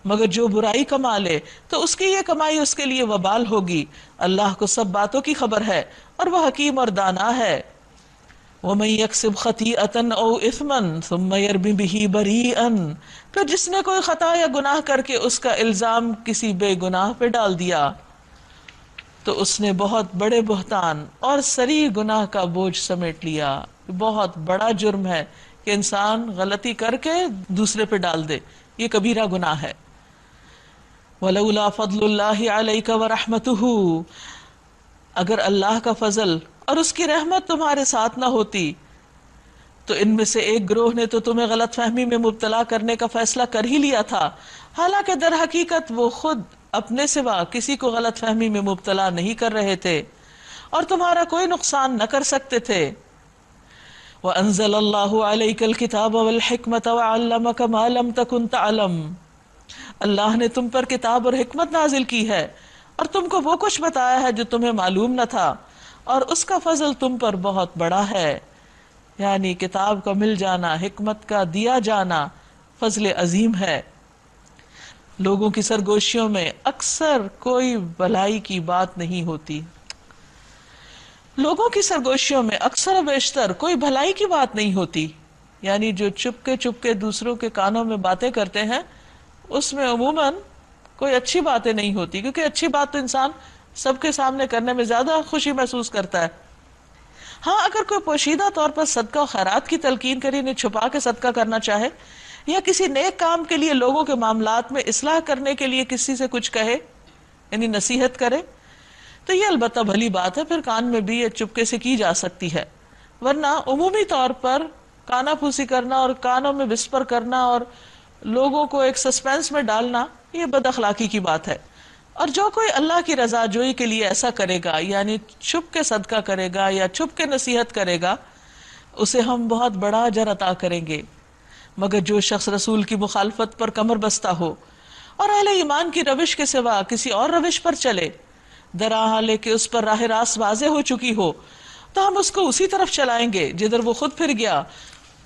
S1: مگر جو برائی کما لے تو اس کی یہ کمائی اس کے لیے وبال ہوگی۔ اللہ کو سب باتوں کی خبر ہے اور وہ حکیم اور دانا ہے۔ وَمَن يَكْسِبْ خَطِيئَةً أَوْ إِثْمًا ثُمَّ يَرْمِ بِهِ بَرِيئًا، پھر جس نے کوئی خطا یا گناہ کر کے اس کا الزام کسی بے گناہ پہ ڈال دیا تو اس نے بہت بڑے بہتان اور سری گناہ کا بوجھ سمیٹ لیا۔ بہت بڑا جرم ہے کہ انسان غلطی کر کے دوسرے پہ ڈال دے، یہ کبیرہ گناہ ہے۔ وَلَوْلَا فَضْلُ اللَّهِ عَلَيْكَ وَرَحْمَتُهُ، اگر اللہ کا فضل اور اس کی رحمت تمہارے ساتھ نہ ہوتی تو ان میں سے ایک گروہ نے تو تمہیں غلط فہمی میں مبتلا کرنے کا فیصلہ کر ہی لیا تھا، حالانکہ در حقیقت وہ خود اپنے سوا کسی کو غلط فہمی میں مبتلا نہیں کر رہے تھے اور تمہارا کوئی نقصان نہ کر سکتے تھے۔ وَأَنزَلَ اللَّهُ عَلَيْكَ الْكِتَابَ وَالْحِكْمَةَ وَعَلَّمَكَ مَا لَمْ تَكُنْ تَعْلَمُ، اللہ نے تم پر کتاب اور حکمت نازل کی ہے اور تم کو وہ کچھ بتایا ہے جو تمہیں معلوم نہ تھا، اور اس کا فضل تم پر بہت بڑا ہے۔ یعنی کتاب کا مل جانا، حکمت کا دیا جانا فضل عظیم ہے۔ لوگوں کی سرگوشیوں میں اکثر کوئی بھلائی کی بات نہیں ہوتی، لوگوں کی سرگوشیوں میں اکثر و بیشتر کوئی بھلائی کی بات نہیں ہوتی، یعنی جو چپ کے دوسروں کے کانوں میں باتیں کرتے ہیں اس میں عموماً کوئی اچھی باتیں نہیں ہوتی، کیونکہ اچھی بات تو انسان سب کے سامنے کرنے میں زیادہ خوشی محسوس کرتا ہے۔ ہاں اگر کوئی پوشیدہ طور پر صدقہ و خیرات کی تلقین کرے، انہیں چھپا کے صدقہ کرنا چاہے، یا کسی نیک کام کے لیے لوگوں کے معاملات میں اصلاح کرنے کے لیے کسی سے کچھ کہے، یعنی نصیحت کرے، تو یہ البتہ بھلی بات ہے، پھر کان میں بھی یہ چپکے سے کی جا سکتی ہے، ورنہ عمومی طور پر کانا پھوسی کرنا اور کانوں میں وسپر کرنا اور لوگوں کو ایک سسپینس میں ڈالنا یہ بد اخلاقی کی بات ہے۔ اور جو کوئی اللہ کی رضا جوئی کے لیے ایسا کرے گا، یعنی چھپ کے صدقہ کرے گا یا چھپ کے نصیحت کرے گا، اسے ہم بہت بڑا اجر عطا کریں گے، مگر جو شخص رسول کی مخالفت پر کمر بستہ ہو اور اہل ایمان کی روش کے سوا کسی اور روش پر چلے، درحالے کہ اس پر راہ راست واضح ہو چکی ہو، تو ہم اس کو اسی طرف چلائیں گے جدھر وہ خود پھر گیا،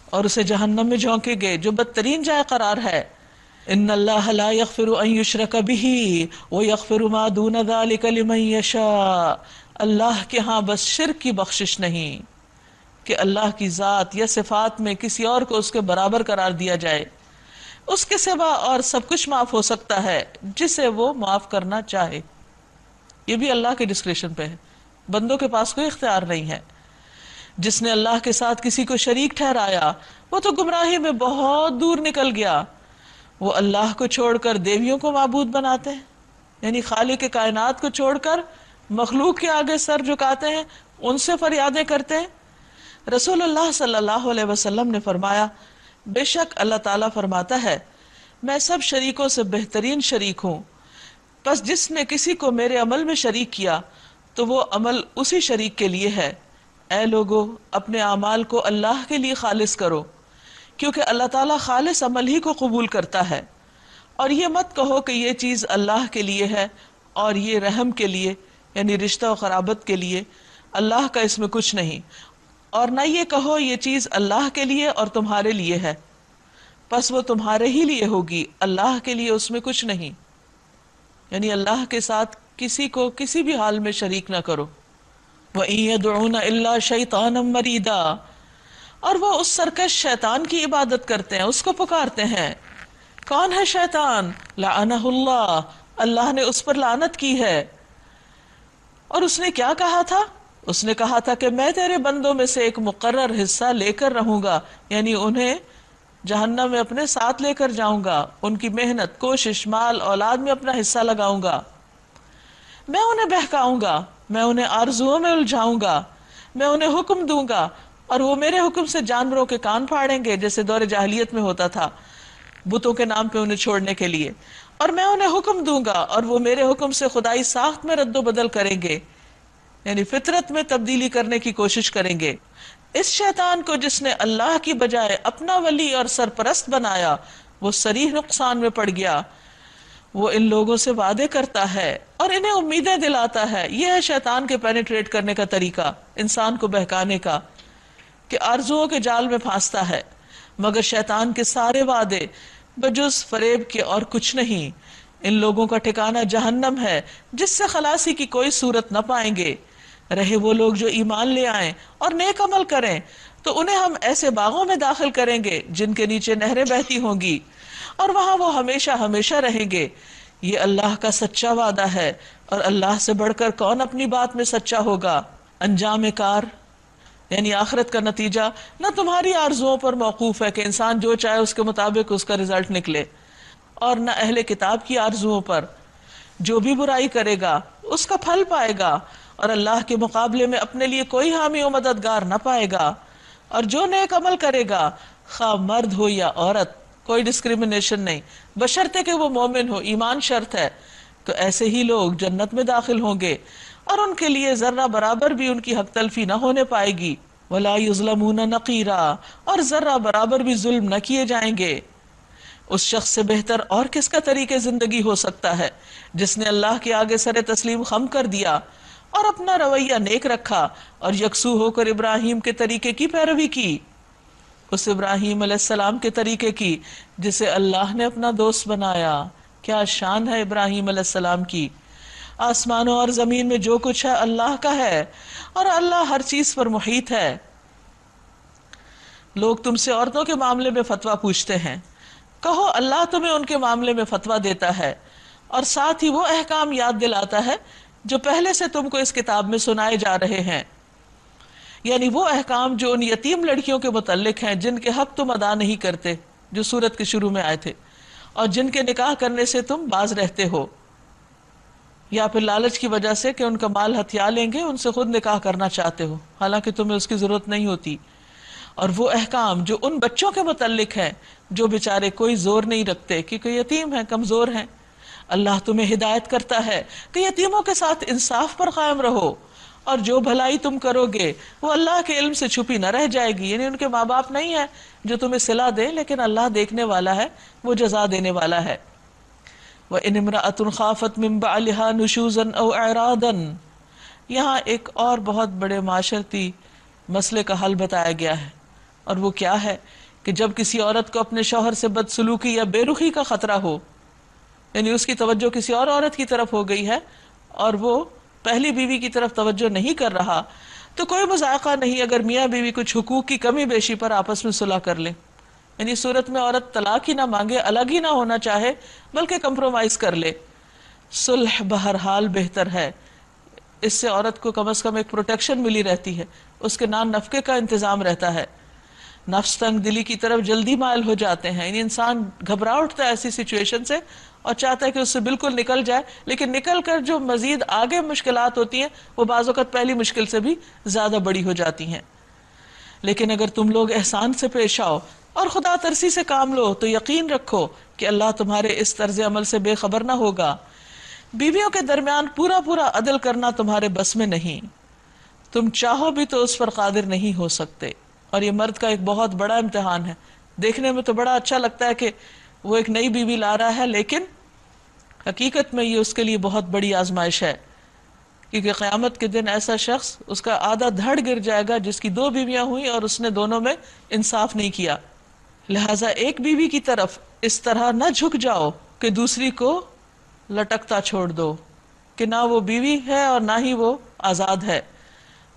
S1: اور اسے جہنم میں جھونکیں گے جو بدترین جائے قرار ہے۔ ان اللہ لا یغفر ان یشرک بہ ویغفر ما دون ذلک لمن یشاء، اللہ کے ہاں بس شرک کی بخشش نہیں کہ اللہ کی ذات یا صفات میں کسی اور کو اس کے برابر قرار دیا جائے، اس کے سوا اور سب کچھ معاف ہو سکتا ہے جسے وہ معاف کرنا چاہے۔ یہ بھی اللہ کے ڈسکریشن پہ ہے، بندوں کے پاس کوئی اختیار نہیں ہے۔ جس نے اللہ کے ساتھ کسی کو شریک ٹھہرایا وہ تو گمراہی میں بہت دور نکل گیا۔ وہ اللہ کو چھوڑ کر دیویوں کو معبود بناتے ہیں، یعنی خالق کے کائنات کو چھوڑ کر مخلوق کے آگے سر جھکاتے ہیں، ان سے فریادیں کرتے ہیں۔ رسول اللہ صلی اللہ علیہ وسلم نے فرمایا، بے شک اللہ تعالیٰ فرماتا ہے میں سب شریکوں سے بہترین شریک ہوں، پس جس نے کسی کو میرے عمل میں شریک کیا تو وہ عمل اسی شریک کے لیے ہے۔ اے لوگو، اپنے اعمال کو اللہ کے لیے خالص کرو، کیونکہ اللہ تعالیٰ خالص عمل ہی کو قبول کرتا ہے، اور یہ مت کہو کہ یہ چیز اللہ کے لیے ہے اور یہ رحم کے لیے، یعنی رشتہ و قرابت کے لیے، اللہ کا اس میں کچھ نہیں، اور نہ یہ کہو یہ چیز اللہ کے لیے اور تمہارے لیے ہے، پس وہ تمہارے ہی لیے ہوگی، اللہ کے لیے اس میں کچھ نہیں، یعنی اللہ کے ساتھ کسی کو کسی بھی حال میں شریک نہ کرو۔ وَإِن يَدْعُونَ إِلَّا شَيْطَانًا مَرِيدًا، اور وہ اس سرکش شیطان کی عبادت کرتے ہیں، اس کو پکارتے ہیں۔ کون ہے شیطان؟ لعنہ اللہ، اللہ نے اس پر لعنت کی ہے۔ اور اس نے کیا کہا تھا؟ اس نے کہا تھا کہ میں تیرے بندوں میں سے ایک مقرر حصہ لے کر رہوں گا، یعنی انہیں جہنم میں اپنے ساتھ لے کر جاؤں گا، ان کی محنت، کوشش، مال، اولاد میں اپنا حصہ لگاؤں گا، میں انہیں بہکاؤں گا، میں انہیں آرزوؤں میں الجھاؤں گا، میں انہیں حکم دوں گا اور وہ میرے حکم سے جانوروں کے کان پھاڑیں گے، جیسے دور جاہلیت میں ہوتا تھا بتوں کے نام پہ انہیں چھوڑنے کے لیے، اور میں انہیں حکم دوں گا اور وہ میرے حکم سے خدائی ساخت میں رد و بدل کریں گے، یعنی فطرت میں تبدیلی کرنے کی کوشش کریں گے۔ اس شیطان کو جس نے اللہ کی بجائے اپنا ولی اور سرپرست بنایا وہ صریح نقصان میں پڑ گیا۔ وہ ان لوگوں سے وعدے کرتا ہے اور انہیں امیدیں دلاتا ہے، یہ ہے شیطان کے پینیٹریٹ کرنے کا طریقہ، انسان کو بہکانے کا، کہ آرزوؤں کے جال میں پھانستا ہے، مگر شیطان کے سارے وعدے بجز فریب کے اور کچھ نہیں۔ ان لوگوں کا ٹھکانہ جہنم ہے جس سے خلاصی کی کوئی صورت نہ پائیں گے۔ رہے وہ لوگ جو ایمان لے آئیں اور نیک عمل کریں تو انہیں ہم ایسے باغوں میں داخل کریں گے جن کے نیچے نہریں بہتی ہوں گی، اور وہاں وہ ہمیشہ ہمیشہ رہیں گے۔ یہ اللہ کا سچا وعدہ ہے، اور اللہ سے بڑھ کر کون اپنی بات میں سچا ہوگا۔ انجام کار یعنی آخرت کا نتیجہ نہ تمہاری آرزوؤں پر موقوف ہے کہ انسان جو چاہے اس کے مطابق اس کا رزلٹ نکلے، اور نہ اہل کتاب کی آرزوؤں پر۔ جو بھی برائی کرے گا اس کا پھل پائے گا، اور اللہ کے مقابلے میں اپنے لیے کوئی حامی و مددگار نہ پائے گا۔ اور جو نیک عمل کرے گا، خواہ مرد ہو یا عورت، کوئی ڈسکریمنیشن نہیں، بشرطے کہ وہ مومن ہو، ایمان شرط ہے، تو ایسے ہی لوگ جنت میں داخل ہوں گے، اور ان کے لیے ذرہ برابر بھی ان کی حق تلفی نہ ہونے پائے گی۔ وَلَا يُظْلَمُونَ نَقِيرًا، اور ذرہ برابر بھی ظلم نہ کیے جائیں گے۔ اس شخص سے بہتر اور کس کا طریقے زندگی ہو سکتا ہے جس نے اللہ کے آگے سر تسلیم خم کر دیا اور اپنا رویہ نیک رکھا اور یکسو ہو کر ابراہیم کے طریقے کی پیروی کی، اس ابراہیم علیہ السلام کے طریقے کی جسے اللہ نے اپنا دوست بنایا۔ کیا شان ہے ابراہیم علیہ السلام کی! آسمانوں اور زمین میں جو کچھ ہے اللہ کا ہے، اور اللہ ہر چیز پر محیط ہے۔ لوگ تم سے عورتوں کے معاملے میں فتویٰ پوچھتے ہیں، کہو اللہ تمہیں ان کے معاملے میں فتویٰ دیتا ہے، اور ساتھ ہی وہ احکام یاد دلاتا ہے جو پہلے سے تم کو اس کتاب میں سنائے جا رہے ہیں، یعنی وہ احکام جو ان یتیم لڑکیوں کے متعلق ہیں جن کے حق تم ادا نہیں کرتے، جو سورت کے شروع میں آئے تھے، اور جن کے نکاح کرنے سے تم باز رہتے ہو، یا پھر لالچ کی وجہ سے کہ ان کا مال ہتھیا لیں گے ان سے خود نکاح کرنا چاہتے ہو حالانکہ تمہیں اس کی ضرورت نہیں ہوتی، اور وہ احکام جو ان بچوں کے متعلق ہیں جو بیچارے کوئی زور نہیں رکھتے کیونکہ یتیم ہیں، کمزور ہیں۔ اللہ تمہیں ہدایت کرتا ہے کہ یتیموں کے ساتھ انصاف پر قائم رہو اور جو بھلائی تم کرو گے وہ اللہ کے علم سے چھپی نہ رہ جائے گی. یعنی ان کے ماں باپ نہیں ہیں جو تمہیں صلہ دیں، لیکن اللہ دیکھنے والا ہے، وہ جزا دینے والا ہے. وَإِنِ امْرَأَةٌ خَافَتْ مِنْ بَعْلِهَا نُشُوزًا أَوْ إِعْرَاضًا، یہاں ایک اور بہت بڑے معاشرتی مسئلے کا حل بتایا گیا ہے، اور وہ کیا ہے کہ جب کسی عورت کو اپنے شوہر سے بدسلوکی یا بے رخی کا خطرہ ہو، یعنی اس کی توجہ کسی اور عورت کی طرف ہو گئی ہے اور وہ پہلی بیوی کی طرف توجہ نہیں کر رہا، تو کوئی مذائقہ نہیں اگر میاں بیوی کچھ حقوق کی کمی بیشی پر آپس میں صلح کر لیں. یعنی صورت میں عورت طلاق ہی نہ مانگے، الگ ہی نہ ہونا چاہے، بلکہ کمپرومائز کر لے. صلح بہرحال بہتر ہے، اس سے عورت کو کم از کم ایک پروٹیکشن ملی رہتی ہے، اس کے نان نفقے کا انتظام رہتا ہے. نفس تنگ دلی کی طرف جلدی مائل ہو جاتے ہیں، یعنی انسان گھبرا اٹھتا ہے ایسی سچویشن سے اور چاہتا ہے کہ اس سے بالکل نکل جائے، لیکن نکل کر جو مزید آگے مشکلات ہوتی ہیں وہ بعض اوقات پہلی مشکل سے بھی زیادہ بڑی ہو جاتی ہیں. لیکن اگر تم لوگ احسان سے پیش آؤ اور خدا ترسی سے کام لو تو یقین رکھو کہ اللہ تمہارے اس طرز عمل سے بے خبر نہ ہوگا. بیویوں کے درمیان پورا پورا عدل کرنا تمہارے بس میں نہیں، تم چاہو بھی تو اس پر قادر نہیں ہو سکتے. اور یہ مرد کا ایک بہت بڑا امتحان ہے. دیکھنے میں تو بڑا اچھا لگتا ہے کہ وہ ایک نئی بیوی لا رہا ہے، لیکن حقیقت میں یہ اس کے لیے بہت بڑی آزمائش ہے، کیونکہ قیامت کے دن ایسا شخص، اس کا آدھا دھڑ گر جائے گا جس کی 2 بیویاں ہوئیں اور اس نے دونوں میں انصاف نہیں کیا. لہٰذا ایک بیوی کی طرف اس طرح نہ جھک جاؤ کہ دوسری کو لٹکتا چھوڑ دو، کہ نہ وہ بیوی ہے اور نہ ہی وہ آزاد ہے.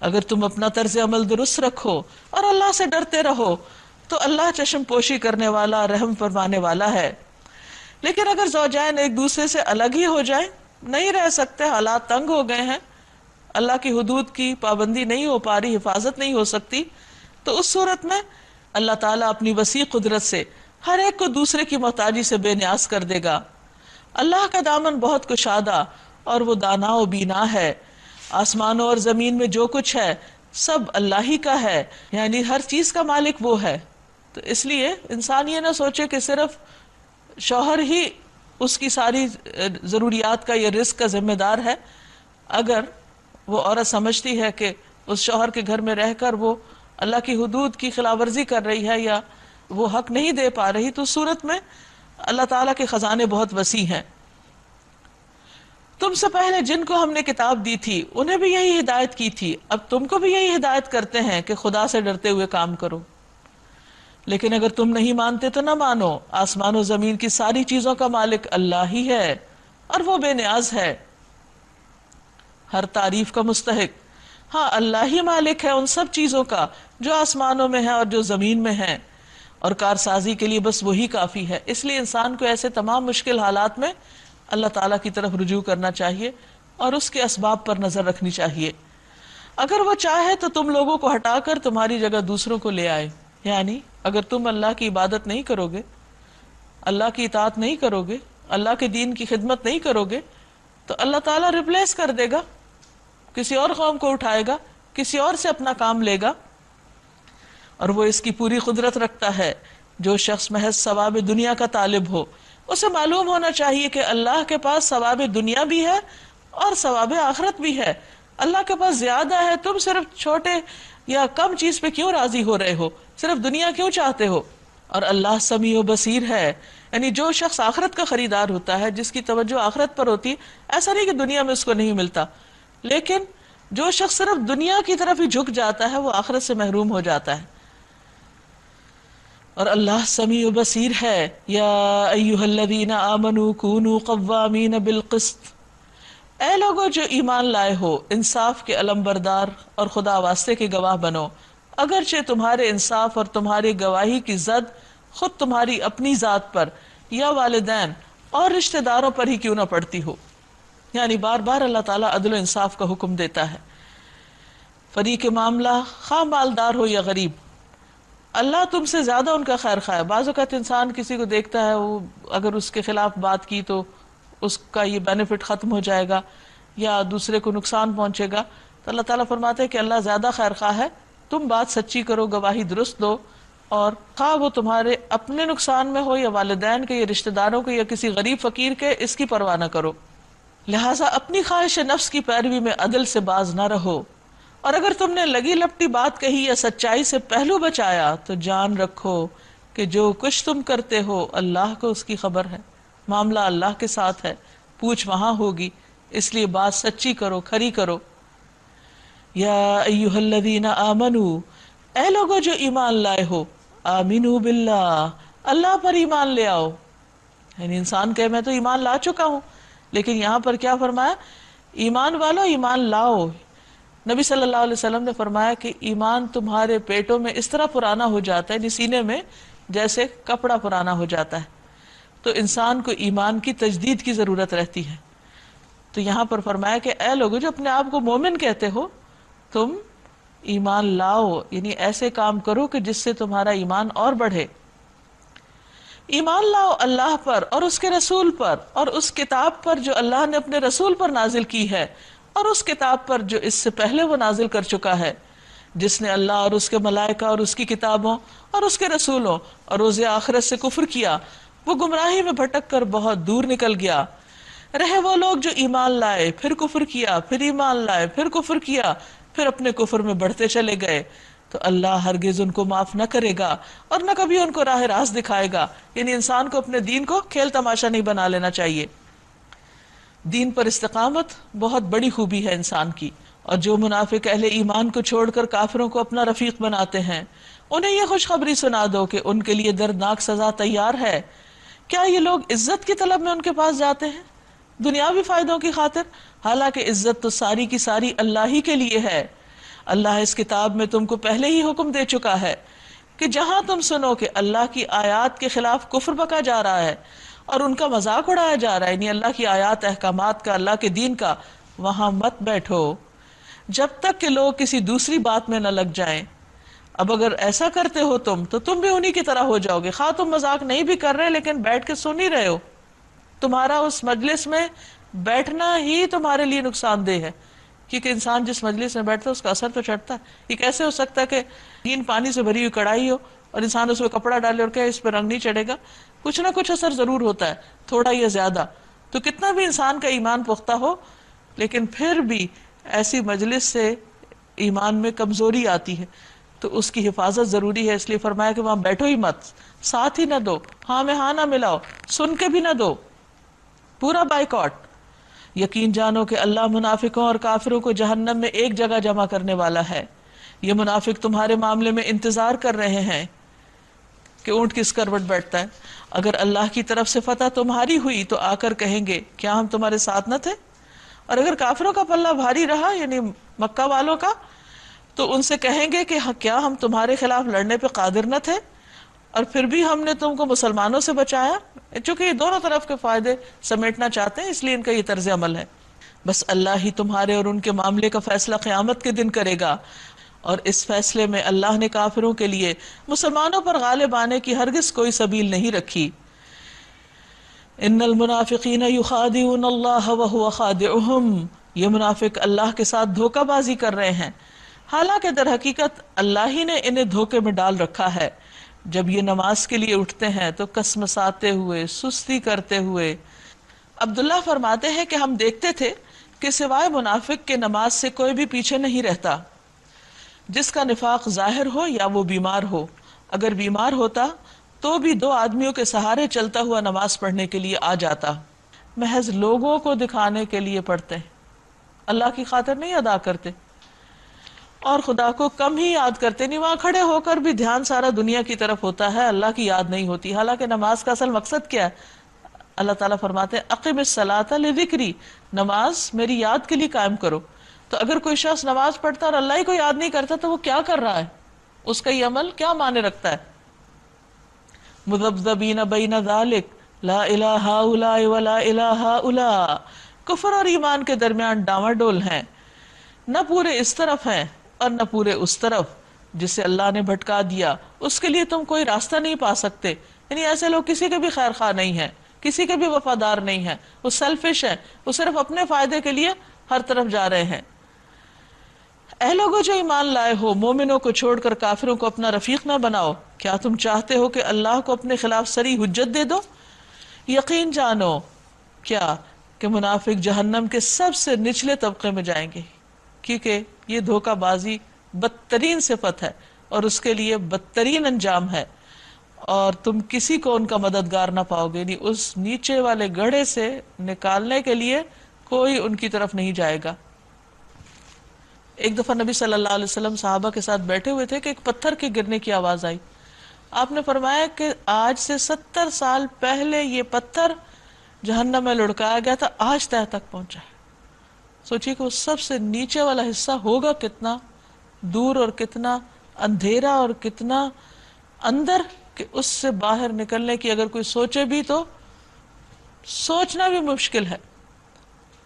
S1: اگر تم اپنا طرز عمل درست رکھو اور اللہ سے ڈرتے رہو تو اللہ چشم پوشی کرنے والا، رحم فرمانے والا ہے. لیکن اگر زوجین ایک دوسرے سے الگ ہی ہو جائیں، نہیں رہ سکتے، حالات تنگ ہو گئے ہیں، اللہ کی حدود کی پابندی نہیں ہو پا رہی، حفاظت نہیں ہو سکتی، تو اس صورت میں اللہ تعالیٰ اپنی وسیع قدرت سے ہر ایک کو دوسرے کی محتاجی سے بے نیاز کر دے گا. اللہ کا دامن بہت کشادہ اور وہ دانا و بینا ہے. آسمانوں اور زمین میں جو کچھ ہے سب اللہ ہی کا ہے، یعنی ہر چیز کا مالک وہ ہے. تو اس لیے انسان یہ نہ سوچے کہ صرف شوہر ہی اس کی ساری ضروریات کا یا رزق کا ذمہ دار ہے. اگر وہ عورت سمجھتی ہے کہ اس شوہر کے گھر میں رہ کر وہ اللہ کی حدود کی خلاف ورزی کر رہی ہے یا وہ حق نہیں دے پا رہی، تو صورت میں اللہ تعالیٰ کے خزانے بہت وسیع ہیں. تم سے پہلے جن کو ہم نے کتاب دی تھی انہیں بھی یہی ہدایت کی تھی، اب تم کو بھی یہی ہدایت کرتے ہیں کہ خدا سے ڈرتے ہوئے کام کرو. لیکن اگر تم نہیں مانتے تو نہ مانو، آسمان و زمین کی ساری چیزوں کا مالک اللہ ہی ہے اور وہ بے نیاز ہے، ہر تعریف کا مستحق. ہاں اللہ ہی مالک ہے ان سب چیزوں کا جو آسمانوں میں ہیں اور جو زمین میں ہیں، اور کارسازی کے لیے بس وہی کافی ہے. اس لیے انسان کو ایسے تمام مشکل حالات میں اللہ تعالیٰ کی طرف رجوع کرنا چاہیے اور اس کے اسباب پر نظر رکھنی چاہیے. اگر وہ چاہے تو تم لوگوں کو ہٹا کر تمہاری جگہ دوسروں کو لے آئے. یعنی اگر تم اللہ کی عبادت نہیں کرو گے، اللہ کی اطاعت نہیں کرو گے، اللہ کے دین کی خدمت نہیں کرو گے، تو اللہ تعالیٰ ریپلیس کر دے گا، کسی اور قوم کو اٹھائے گا، کسی اور سے اپنا کام لے گا. اور وہ اس کی پوری قدرت رکھتا ہے. جو شخص محض ثواب دنیا کا طالب ہو، اسے معلوم ہونا چاہیے کہ اللہ کے پاس ثواب دنیا بھی ہے اور ثواب آخرت بھی ہے. اللہ کے پاس زیادہ ہے، تم صرف چھوٹے یا کم چیز پہ کیوں راضی ہو رہے ہو، صرف دنیا کیوں چاہتے ہو. اور اللہ سمیع و بصیر ہے. یعنی جو شخص آخرت کا خریدار ہوتا ہے، جس کی توجہ آخرت پر ہوتی، ایسا نہیں کہ دنیا میں اس کو نہیں ملتا، لیکن جو شخص صرف دنیا کی طرف ہی جھک جاتا ہے وہ آخرت سے محروم ہو جاتا ہے. اور اللہ سمیع و بصیر ہے. یا ایھا الذین آمنوا کونوا قوامین بالقسط، اے لوگو جو ایمان لائے ہو انصاف کے علمبردار اور خدا واسطے کے گواہ بنو، اگرچہ تمہارے انصاف اور تمہاری گواہی کی زد خود تمہاری اپنی ذات پر یا والدین اور رشتہ داروں پر ہی کیوں نہ پڑتی ہو. یعنی بار بار اللہ تعالیٰ عدل و انصاف کا حکم دیتا ہے. فریق معاملہ خواہ مالدار ہو یا غریب، اللہ تم سے زیادہ ان کا خیر خواہ ہے. بعض اوقات انسان کسی کو دیکھتا ہے، وہ اگر اس کے خلاف بات کی تو اس کا یہ بینیفٹ ختم ہو جائے گا یا دوسرے کو نقصان پہنچے گا، تو اللہ تعالیٰ فرماتے ہیں کہ اللہ زیادہ خیر خواہ ہے. تم بات سچی کرو، گواہی درست دو، اور خواہ وہ تمہارے اپنے نقصان میں ہو یا والدین کے یا رشتہ داروں کے یا کسی غریب فقیر کے، اس کی پرواہ نہ کرو. لہٰذا اپنی خواہش نفس کی پیروی میں عدل سے باز نہ رہو. اور اگر تم نے لگی لپٹی بات کہی یا سچائی سے پہلو بچایا تو جان رکھو کہ جو کچھ تم کرتے ہو اللہ کو اس کی خبر ہے، معاملہ اللہ کے ساتھ ہے، پوچھ وہاں ہوگی، اس لیے بات سچی کرو، کھری کرو۔ یا ایھا الذین آمنو، اے لوگو جو ایمان لائے ہو، آمنو باللہ، اللہ پر ایمان لے آؤ۔ یعنی انسان کہے میں تو ایمان لا چکا ہوں، لیکن یہاں پر کیا فرمایا؟ ایمان والو، ایمان لاؤ۔ نبی صلی اللہ علیہ وسلم نے فرمایا کہ ایمان تمہارے پیٹوں میں اس طرح پرانا ہو جاتا ہے، یعنی سینے میں جیسے کپڑا پرانا ہو جاتا ہے، تو انسان کو ایمان کی تجدید کی ضرورت رہتی ہے۔ تو یہاں پر فرمایا کہ اے لوگو جو اپنے آپ کو مومن کہتے ہو، تم ایمان لاؤ، یعنی ایسے کام کرو کہ جس سے تمہارا ایمان اور بڑھے۔ ایمان لاؤ اللہ پر اور اس کے رسول پر اور اس کتاب پر جو اللہ نے اپنے رسول پر نازل کی ہے، اور اس کتاب پر جو اس سے پہلے وہ نازل کر چکا ہے، جس نے اللہ اور اس کے ملائکہ اور اس کی کتابوں اور اس کے رسولوں اور روز آخرت سے کفر کیا، وہ گمراہی میں بھٹک کر بہت دور نکل گیا۔ رہے وہ لوگ جو ایمان لائے پھر کفر کیا، پھر ایمان لائے پھر کفر کیا، پھر اپنے کفر میں بڑھتے چلے گئے، تو اللہ ہرگز ان کو معاف نہ کرے گا اور نہ کبھی ان کو راہ راست دکھائے گا۔ یعنی انسان کو اپنے دین کو کھیل تماشا نہیں بنا لینا چاہیے۔ دین پر استقامت بہت بڑی خوبی ہے انسان کی، اور جو منافق اہل ایمان کو چھوڑ کر کافروں کو اپنا رفیق بناتے ہیں، انہیں یہ خوشخبری سنا دو کہ ان کے لیے دردناک سزا تیار ہے۔ کیا یہ لوگ عزت کی طلب میں ان کے پاس جاتے ہیں، دنیاوی فائدوں کی خاطر؟ حالانکہ عزت تو ساری کی ساری اللہ ہی کے لیے ہے۔ اللہ اس کتاب میں تم کو پہلے ہی حکم دے چکا ہے کہ جہاں تم سنو کہ اللہ کی آیات کے خلاف کفر بکا جا رہا ہے اور ان کا مذاق اڑایا جا رہا ہے، یعنی اللہ کی آیات، احکامات کا، اللہ کے دین کا، وہاں مت بیٹھو جب تک کہ لوگ کسی دوسری بات میں نہ لگ جائیں۔ اب اگر ایسا کرتے ہو تو تم بھی انہی کی طرح ہو جاؤ گے، خواہ تم مذاق نہیں بھی کر رہے لیکن بیٹھ کے سن ہی رہے ہو۔ تمہارا اس مجلس میں بیٹھنا ہی تمہارے لیے نقصان دہ ہے، کیونکہ انسان جس مجلس میں بیٹھتا ہے اس کا اثر تو چڑھتا ہے۔ یہ کیسے ہو سکتا ہے کہ تین پانی سے بھری ہوئی کڑھائی ہو اور انسان اس میں کپڑا ڈالے اور کہ اس پہ رنگ نہیں چڑھے گا؟ کچھ نہ کچھ اثر ضرور ہوتا ہے، تھوڑا یا زیادہ۔ تو کتنا بھی انسان کا ایمان پختہ ہو، لیکن پھر بھی ایسی مجلس سے ایمان میں کمزوری آتی ہے، تو اس کی حفاظت ضروری ہے۔ اس لیے فرمایا کہ وہاں بیٹھو ہی مت، ساتھ ہی نہ دو، ہاں میں ہاں نہ ملاؤ، سن کے بھی نہ دو، پورا بائیکاٹ۔ یقین جانو کہ اللہ منافقوں اور کافروں کو جہنم میں ایک جگہ جمع کرنے والا ہے۔ یہ منافق تمہارے معاملے میں انتظار کر رہے ہیں کہ اونٹ کس کروٹ بیٹھتا ہے۔ اگر اللہ کی طرف سے فتح تمہاری ہوئی تو آ کر کہیں گے کیا ہم تمہارے ساتھ نہ تھے؟ اور اگر کافروں کا پلہ بھاری رہا، یعنی مکہ والوں کا، تو ان سے کہیں گے کہ کیا ہم تمہارے خلاف لڑنے پہ قادر نہ تھے، اور پھر بھی ہم نے تم کو مسلمانوں سے بچایا۔ چونکہ یہ دونوں طرف کے فائدے سمیٹنا چاہتے ہیں، اس لیے ان کا یہ طرز عمل ہے۔ بس اللہ ہی تمہارے اور ان کے معاملے کا فیصلہ قیامت کے دن کرے گا، اور اس فیصلے میں اللہ نے کافروں کے لیے مسلمانوں پر غالب آنے کی ہرگز کوئی سبیل نہیں رکھی۔ ان المنافقین یخادعون اللہ وہو خادعہم، یہ منافق اللہ کے ساتھ دھوکہ بازی کر رہے ہیں، حالانکہ در حقیقت اللہ ہی نے انہیں دھوکے میں ڈال رکھا ہے۔ جب یہ نماز کے لیے اٹھتے ہیں تو کسمساتے ہوئے، سستی کرتے ہوئے۔ عبداللہ فرماتے ہیں کہ ہم دیکھتے تھے کہ سوائے منافق کے نماز سے کوئی بھی پیچھے نہیں رہتا، جس کا نفاق ظاہر ہو یا وہ بیمار ہو۔ اگر بیمار ہوتا تو بھی 2 آدمیوں کے سہارے چلتا ہوا نماز پڑھنے کے لیے آ جاتا۔ محض لوگوں کو دکھانے کے لیے پڑھتے ہیں، اللہ کی خاطر نہیں ادا کرتے، اور خدا کو کم ہی یاد کرتے، نہیں وہاں کھڑے ہو کر بھی دھیان سارا دنیا کی طرف ہوتا ہے، اللہ کی یاد نہیں ہوتی۔ حالانکہ نماز کا اصل مقصد کیا ہے؟ اللہ تعالیٰ فرماتے ہیں اقم الصلاۃ لذکری، نماز میری یاد کے لیے قائم کرو۔ تو اگر کوئی شخص نماز پڑھتا اور اللہ ہی کو یاد نہیں کرتا تو وہ کیا کر رہا ہے؟ اس کا یہ عمل کیا معنی رکھتا ہے؟ مذبذبین بین ذالک لا الہ ہؤلاء ولا الہ ہؤلاء، کفر اور ایمان کے درمیان ڈاواں ڈول ہیں، نہ پورے اس طرف ہیں اور نہ پورے اس طرف۔ جسے اللہ نے بھٹکا دیا اس کے لیے تم کوئی راستہ نہیں پا سکتے۔ یعنی ایسے لوگ کسی کے بھی خیر خواہ نہیں ہیں، کسی کے بھی وفادار نہیں ہیں، وہ سیلفش ہیں، وہ صرف اپنے فائدے کے لیے ہر طرف جا رہے ہیں۔ اے لوگو جو ایمان لائے ہو، مومنوں کو چھوڑ کر کافروں کو اپنا رفیق نہ بناؤ۔ کیا تم چاہتے ہو کہ اللہ کو اپنے خلاف سری حجت دے دو؟ یقین جانو کیا کہ منافق جہنم کے سب سے نچلے طبقے میں جائیں گے، کیونکہ یہ دھوکہ بازی بدترین صفت ہے اور اس کے لیے بدترین انجام ہے، اور تم کسی کو ان کا مددگار نہ پاؤ گے، یعنی اس نیچے والے گڑھے سے نکالنے کے لیے کوئی ان کی طرف نہیں جائے گا۔ ایک دفعہ نبی صلی اللہ علیہ وسلم صحابہ کے ساتھ بیٹھے ہوئے تھے کہ ایک پتھر کے گرنے کی آواز آئی۔ آپ نے فرمایا کہ آج سے 70 سال پہلے یہ پتھر جہنم میں لڑکایا گیا تھا، آج تہ تک پہنچا ہے۔ سوچیے کہ وہ سب سے نیچے والا حصہ ہوگا کتنا دور اور کتنا اندھیرا اور کتنا اندر، کہ اس سے باہر نکلنے کی اگر کوئی سوچے بھی تو سوچنا بھی مشکل ہے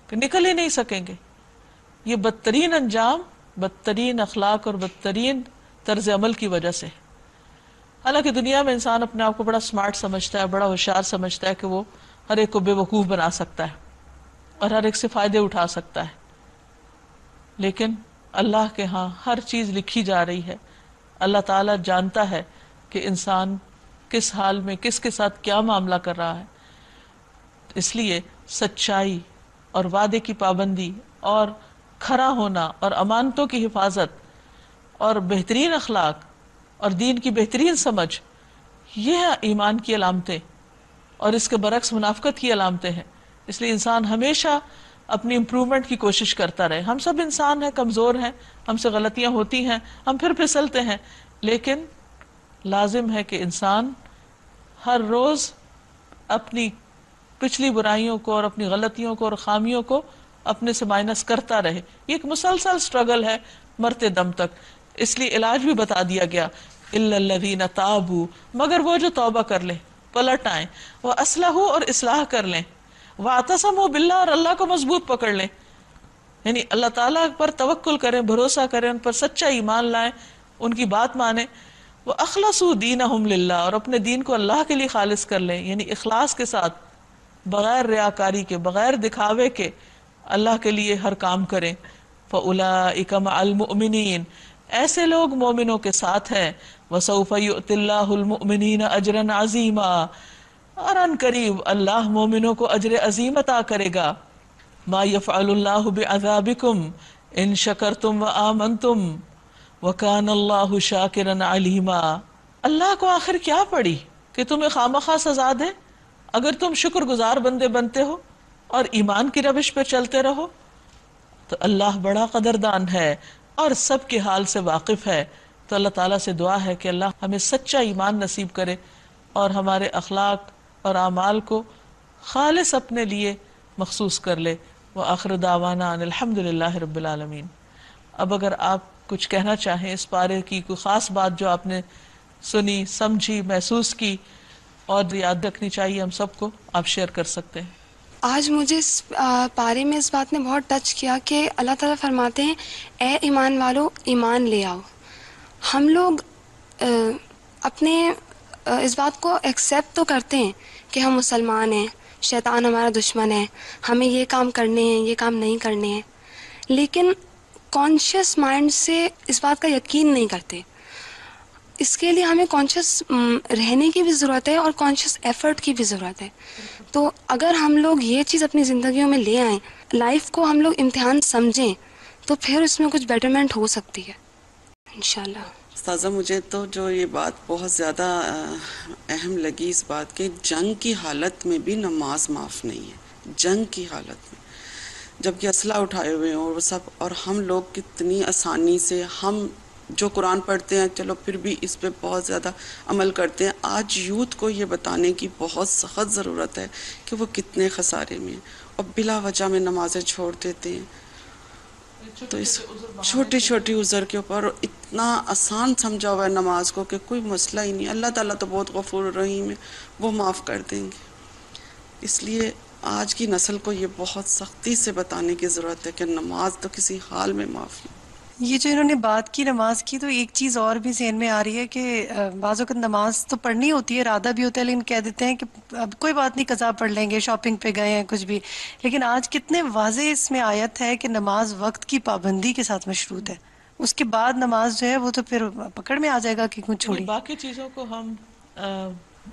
S1: کہ نکل ہی نہیں سکیں گے۔ یہ بدترین انجام بدترین اخلاق اور بدترین طرز عمل کی وجہ سے۔ حالانکہ دنیا میں انسان اپنے آپ کو بڑا سمارٹ سمجھتا ہے، بڑا ہوشیار سمجھتا ہے کہ وہ ہر ایک کو بے وقوف بنا سکتا ہے اور ہر ایک سے فائدے اٹھا سکتا ہے، لیکن اللہ کے ہاں ہر چیز لکھی جا رہی ہے۔ اللہ تعالیٰ جانتا ہے کہ انسان کس حال میں کس کے ساتھ کیا معاملہ کر رہا ہے۔ اس لیے سچائی اور وعدے کی پابندی اور کھرا ہونا اور امانتوں کی حفاظت اور بہترین اخلاق اور دین کی بہترین سمجھ، یہ ہیں ایمان کی علامتیں، اور اس کے برعکس منافقت کی علامتیں ہیں۔ اس لیے انسان ہمیشہ اپنی امپرومنٹ کی کوشش کرتا رہے۔ ہم سب انسان ہیں، کمزور ہیں، ہم سے غلطیاں ہوتی ہیں، ہم پھر پھسلتے ہیں، لیکن لازم ہے کہ انسان ہر روز اپنی پچھلی برائیوں کو اور اپنی غلطیوں کو اور خامیوں کو اپنے سے مائنس کرتا رہے۔ یہ ایک مسلسل سٹرگل ہے مرتے دم تک۔ اس لیے علاج بھی بتا دیا گیا، الا الذین تابوا، مگر وہ جو توبہ کر لیں، پلٹ آئیں، وہ اصلحوا اور اصلاح کر لیں، واعتصموا باللہ اور اللہ کو مضبوط پکڑ لیں، یعنی اللہ تعالیٰ پر توکل کریں، بھروسہ کریں، ان پر سچا ایمان لائیں، ان کی بات مانیں، وَأَخْلَصُوا دِينَهُمْ لِلَّهِ، اور اپنے دین کو اللہ کے لیے خالص کر لیں، یعنی اخلاص کے ساتھ، بغیر ریاکاری کے، بغیر دکھاوے کے اللہ کے لیے ہر کام کریں۔ فَأُولَئِكَ مَعَ الْمُؤْمِنِينَ، ایسے لوگ مومنوں کے ساتھ ہیں، وَسَوْفَ يُؤْتِ اللَّهُ الْمُؤْمِنِينَ أَجْرًا عَظِيمًا، اور ان قریب اللہ مومنوں کو اجر عظیم عطا کرے گا۔ ما يفعل اللہ بعذابکم ان شکرتم وآمنتم وکان اللہ شاکرا علیما، اللہ کو آخر کیا پڑی کہ تمہیں خامخواہ سزا دے اگر تم شکر گزار بندے بنتے ہو اور ایمان کی روش پہ چلتے رہو، تو اللہ بڑا قدردان ہے اور سب کے حال سے واقف ہے۔ تو اللہ تعالیٰ سے دعا ہے کہ اللہ ہمیں سچا ایمان نصیب کرے اور ہمارے اخلاق اور اعمال کو خالص اپنے لیے مخصوص کر لے۔ وآخر دعوانا ان الحمد للہ رب العالمین۔ اب اگر آپ کچھ کہنا چاہیں اس پارے کی کوئی خاص بات جو آپ نے سنی، سمجھی، محسوس کی اور یاد رکھنی چاہیے ہم سب کو، آپ شیئر کر سکتے ہیں۔
S2: آج مجھے اس پارے میں اس بات نے بہت ٹچ کیا کہ اللہ تعالیٰ فرماتے ہیں اے ایمان والو ایمان لے آؤ۔ ہم لوگ اپنے اس بات کو ایکسیپٹ تو کرتے ہیں کہ ہم مسلمان ہیں، شیطان ہمارا دشمن ہے، ہمیں یہ کام کرنے ہیں، یہ کام نہیں کرنے ہیں، لیکن کانشیس مائنڈ سے اس بات کا یقین نہیں کرتے۔ اس کے لیے ہمیں کانشیس رہنے کی بھی ضرورت ہے اور کانشیس ایفرٹ کی بھی ضرورت ہے۔ تو اگر ہم لوگ یہ چیز اپنی زندگیوں میں لے آئیں، لائف کو ہم لوگ امتحان سمجھیں، تو پھر اس میں کچھ بیٹرمنٹ ہو سکتی ہے انشاءاللہ۔
S3: استاذہ مجھے تو جو یہ بات بہت زیادہ اہم لگی اس بات کہ جنگ کی حالت میں بھی نماز معاف نہیں ہے۔ جنگ کی حالت میں جبکہ اسلحہ اٹھائے ہوئے ہیں اور وہ سب، اور ہم لوگ کتنی آسانی سے ہم جو قرآن پڑھتے ہیں چلو پھر بھی اس پہ بہت زیادہ عمل کرتے ہیں۔ آج یوتھ کو یہ بتانے کی بہت سخت ضرورت ہے کہ وہ کتنے خسارے میں ہیں اور بلا وجہ میں نمازیں چھوڑ دیتے ہیں۔ تو اس چھوٹی چھوٹی عذر کے اوپر اتنا آسان سمجھا ہوا ہے نماز کو کہ کوئی مسئلہ ہی نہیں۔ اللہ تعالیٰ تو بہت غفور رحیم ہے، وہ معاف کر دیں گے۔ اس لیے آج کی نسل کو یہ بہت سختی سے بتانے کی ضرورت ہے کہ نماز تو کسی حال میں معاف نہیں۔
S4: یہ جو انہوں نے بات کی نماز کی، تو ایک چیز اور بھی ذہن میں آ رہی ہے کہ بعض اوقات نماز تو پڑھنی ہوتی ہے، ارادہ بھی ہوتا ہے، لیکن کہہ دیتے ہیں کہ اب کوئی بات نہیں، قضا پڑھ لیں گے، شاپنگ پہ گئے ہیں، کچھ بھی۔ لیکن آج کتنے واضح اس میں آیت ہے کہ نماز وقت کی پابندی کے ساتھ مشروط ہے، اس کے بعد نماز جو ہے وہ تو پھر پکڑ میں آ جائے گا کہ کیوں چھوڑی۔
S1: باقی چیزوں کو ہم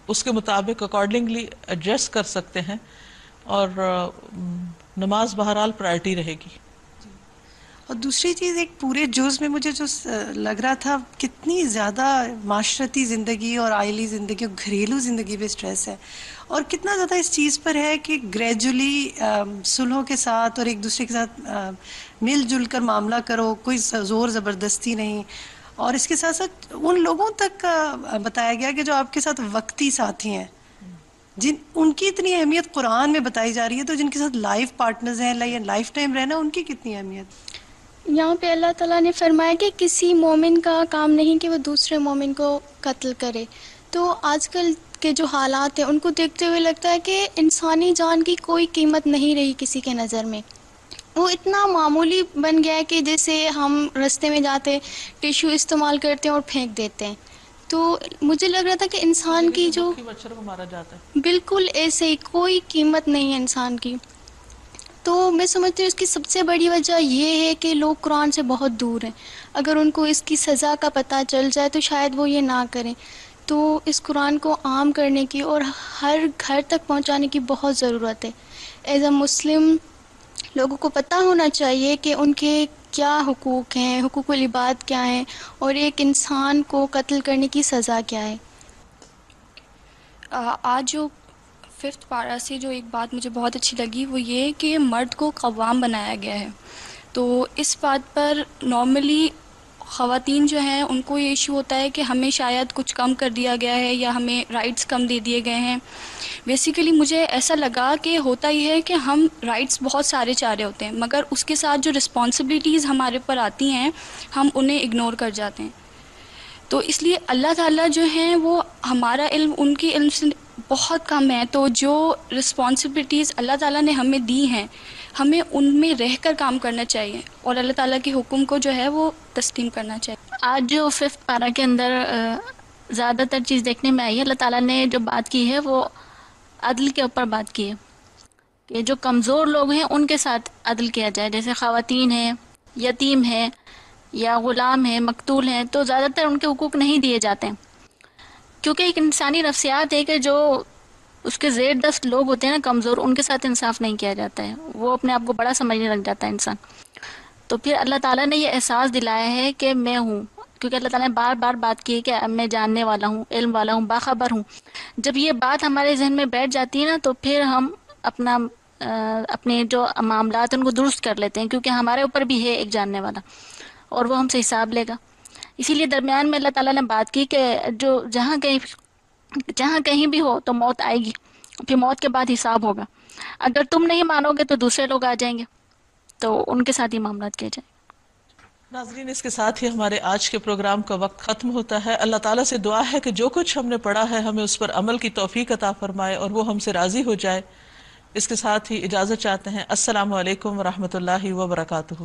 S1: اس کے مطابق اکارڈنگلی ایڈجسٹ کر سکتے ہیں، اور نماز بہرحال پرائرٹی رہے گی۔
S4: اور دوسری چیز ایک پورے جز میں مجھے جو لگ رہا تھا کتنی زیادہ معاشرتی زندگی اور آئلی زندگی اور گھریلو زندگی پہ سٹریس ہے، اور کتنا زیادہ اس چیز پر ہے کہ گریجولی صلحوں کے ساتھ اور ایک دوسرے کے ساتھ مل جل کر معاملہ کرو، کوئی زور زبردستی نہیں. اور اس کے ساتھ ساتھ ان لوگوں تک بتایا گیا کہ جو آپ کے ساتھ وقتی ساتھی ہیں، جن ان کی اتنی اہمیت قرآن میں بتائی جا رہی ہے، تو جن کے ساتھ لائف پارٹنرز ہیں، لائف ٹائم رہنا، ان کی کتنی اہمیت.
S5: یہاں پہ اللہ تعالیٰ نے فرمایا کہ کسی مومن کا کام نہیں کہ وہ دوسرے مومن کو قتل کرے. تو آج کل کے جو حالات ہیں ان کو دیکھتے ہوئے لگتا ہے کہ انسانی جان کی کوئی قیمت نہیں رہی کسی کے نظر میں. وہ اتنا معمولی بن گیا ہے کہ جیسے ہم رستے میں جاتے ٹیشو استعمال کرتے ہیں اور پھینک دیتے ہیں. تو مجھے لگ رہا تھا کہ انسان کی جو
S1: مچھر کو مارا جاتا ہے،
S5: بالکل ایسے ہی کوئی قیمت نہیں ہے انسان کی. تو میں سمجھتی ہوں اس کی سب سے بڑی وجہ یہ ہے کہ لوگ قرآن سے بہت دور ہیں. اگر ان کو اس کی سزا کا پتہ چل جائے تو شاید وہ یہ نہ کریں. تو اس قرآن کو عام کرنے کی اور ہر گھر تک پہنچانے کی بہت ضرورت ہے. ایز اے مسلم لوگوں کو پتہ ہونا چاہیے کہ ان کے کیا حقوق ہیں، حقوق العباد کیا ہیں، اور ایک انسان کو قتل کرنے کی سزا کیا ہے.
S2: آج جو 5th پارہ سے جو ایک بات مجھے بہت اچھی لگی وہ یہ کہ مرد کو قوام بنایا گیا ہے. تو اس بات پر نارملی خواتین جو ہیں ان کو یہ ایشو ہوتا ہے کہ ہمیں شاید کچھ کم کر دیا گیا ہے یا ہمیں رائٹس کم دے دیے گئے ہیں. بیسیکلی مجھے ایسا لگا کہ ہوتا ہی ہے کہ ہم رائٹس بہت سارے چاہ رہے ہوتے ہیں، مگر اس کے ساتھ جو رسپانسبلٹیز ہمارے پر آتی ہیں ہم انہیں اگنور کر جاتے ہیں. تو اس لیے اللہ تعالیٰ جو ہیں وہ ہمارا علم ان کے علم سے بہت کم ہے. تو جو رسپانسبلٹیز اللہ تعالیٰ نے ہمیں دی ہیں ہمیں ان میں رہ کر کام کرنا چاہیے اور اللہ تعالیٰ کے حکم کو جو ہے وہ تسلیم کرنا چاہیے.
S6: آج جو 5th پارہ کے اندر زیادہ تر چیز دیکھنے میں آئی ہے، اللہ تعالیٰ نے جو بات کی ہے وہ عدل کے اوپر بات کی ہے کہ جو کمزور لوگ ہیں ان کے ساتھ عدل کیا جائے، جیسے خواتین ہیں، یتیم ہیں یا غلام ہیں، مقتول ہیں، تو زیادہ تر ان کے حقوق نہیں دیے جاتے ہیں، کیونکہ ایک انسانی نفسیات ہے کہ جو اس کے زیر دست لوگ ہوتے ہیں نا کمزور، ان کے ساتھ انصاف نہیں کیا جاتا ہے، وہ اپنے آپ کو بڑا سمجھنے لگ جاتا ہے انسان. تو پھر اللہ تعالیٰ نے یہ احساس دلایا ہے کہ میں ہوں، کیونکہ اللہ تعالیٰ نے بار بار بات کی ہے کہ میں جاننے والا ہوں، علم والا ہوں، باخبر ہوں. جب یہ بات ہمارے ذہن میں بیٹھ جاتی ہے نا تو پھر ہم اپنے جو معاملات ان کو درست کر لیتے ہیں، کیونکہ ہمارے اوپر بھی ہے ایک جاننے والا اور وہ ہم سے حساب لے گا. اسی لیے درمیان میں اللہ تعالیٰ نے بات کی کہ جو جہاں کہیں بھی ہو تو موت آئے گی، پھر موت کے بعد حساب ہوگا. اگر تم نہیں مانو گے تو دوسرے لوگ آ جائیں گے، تو ان کے ساتھ ہی معاملات کیے جائیں.
S1: ناظرین، اس کے ساتھ ہی ہمارے آج کے پروگرام کا وقت ختم ہوتا ہے. اللہ تعالیٰ سے دعا ہے کہ جو کچھ ہم نے پڑھا ہے ہمیں اس پر عمل کی توفیق عطا فرمائے اور وہ ہم سے راضی ہو جائے. اس کے ساتھ ہی اجازت چاہتے ہیں. السلام علیکم ورحمۃ اللہ وبرکاتہ.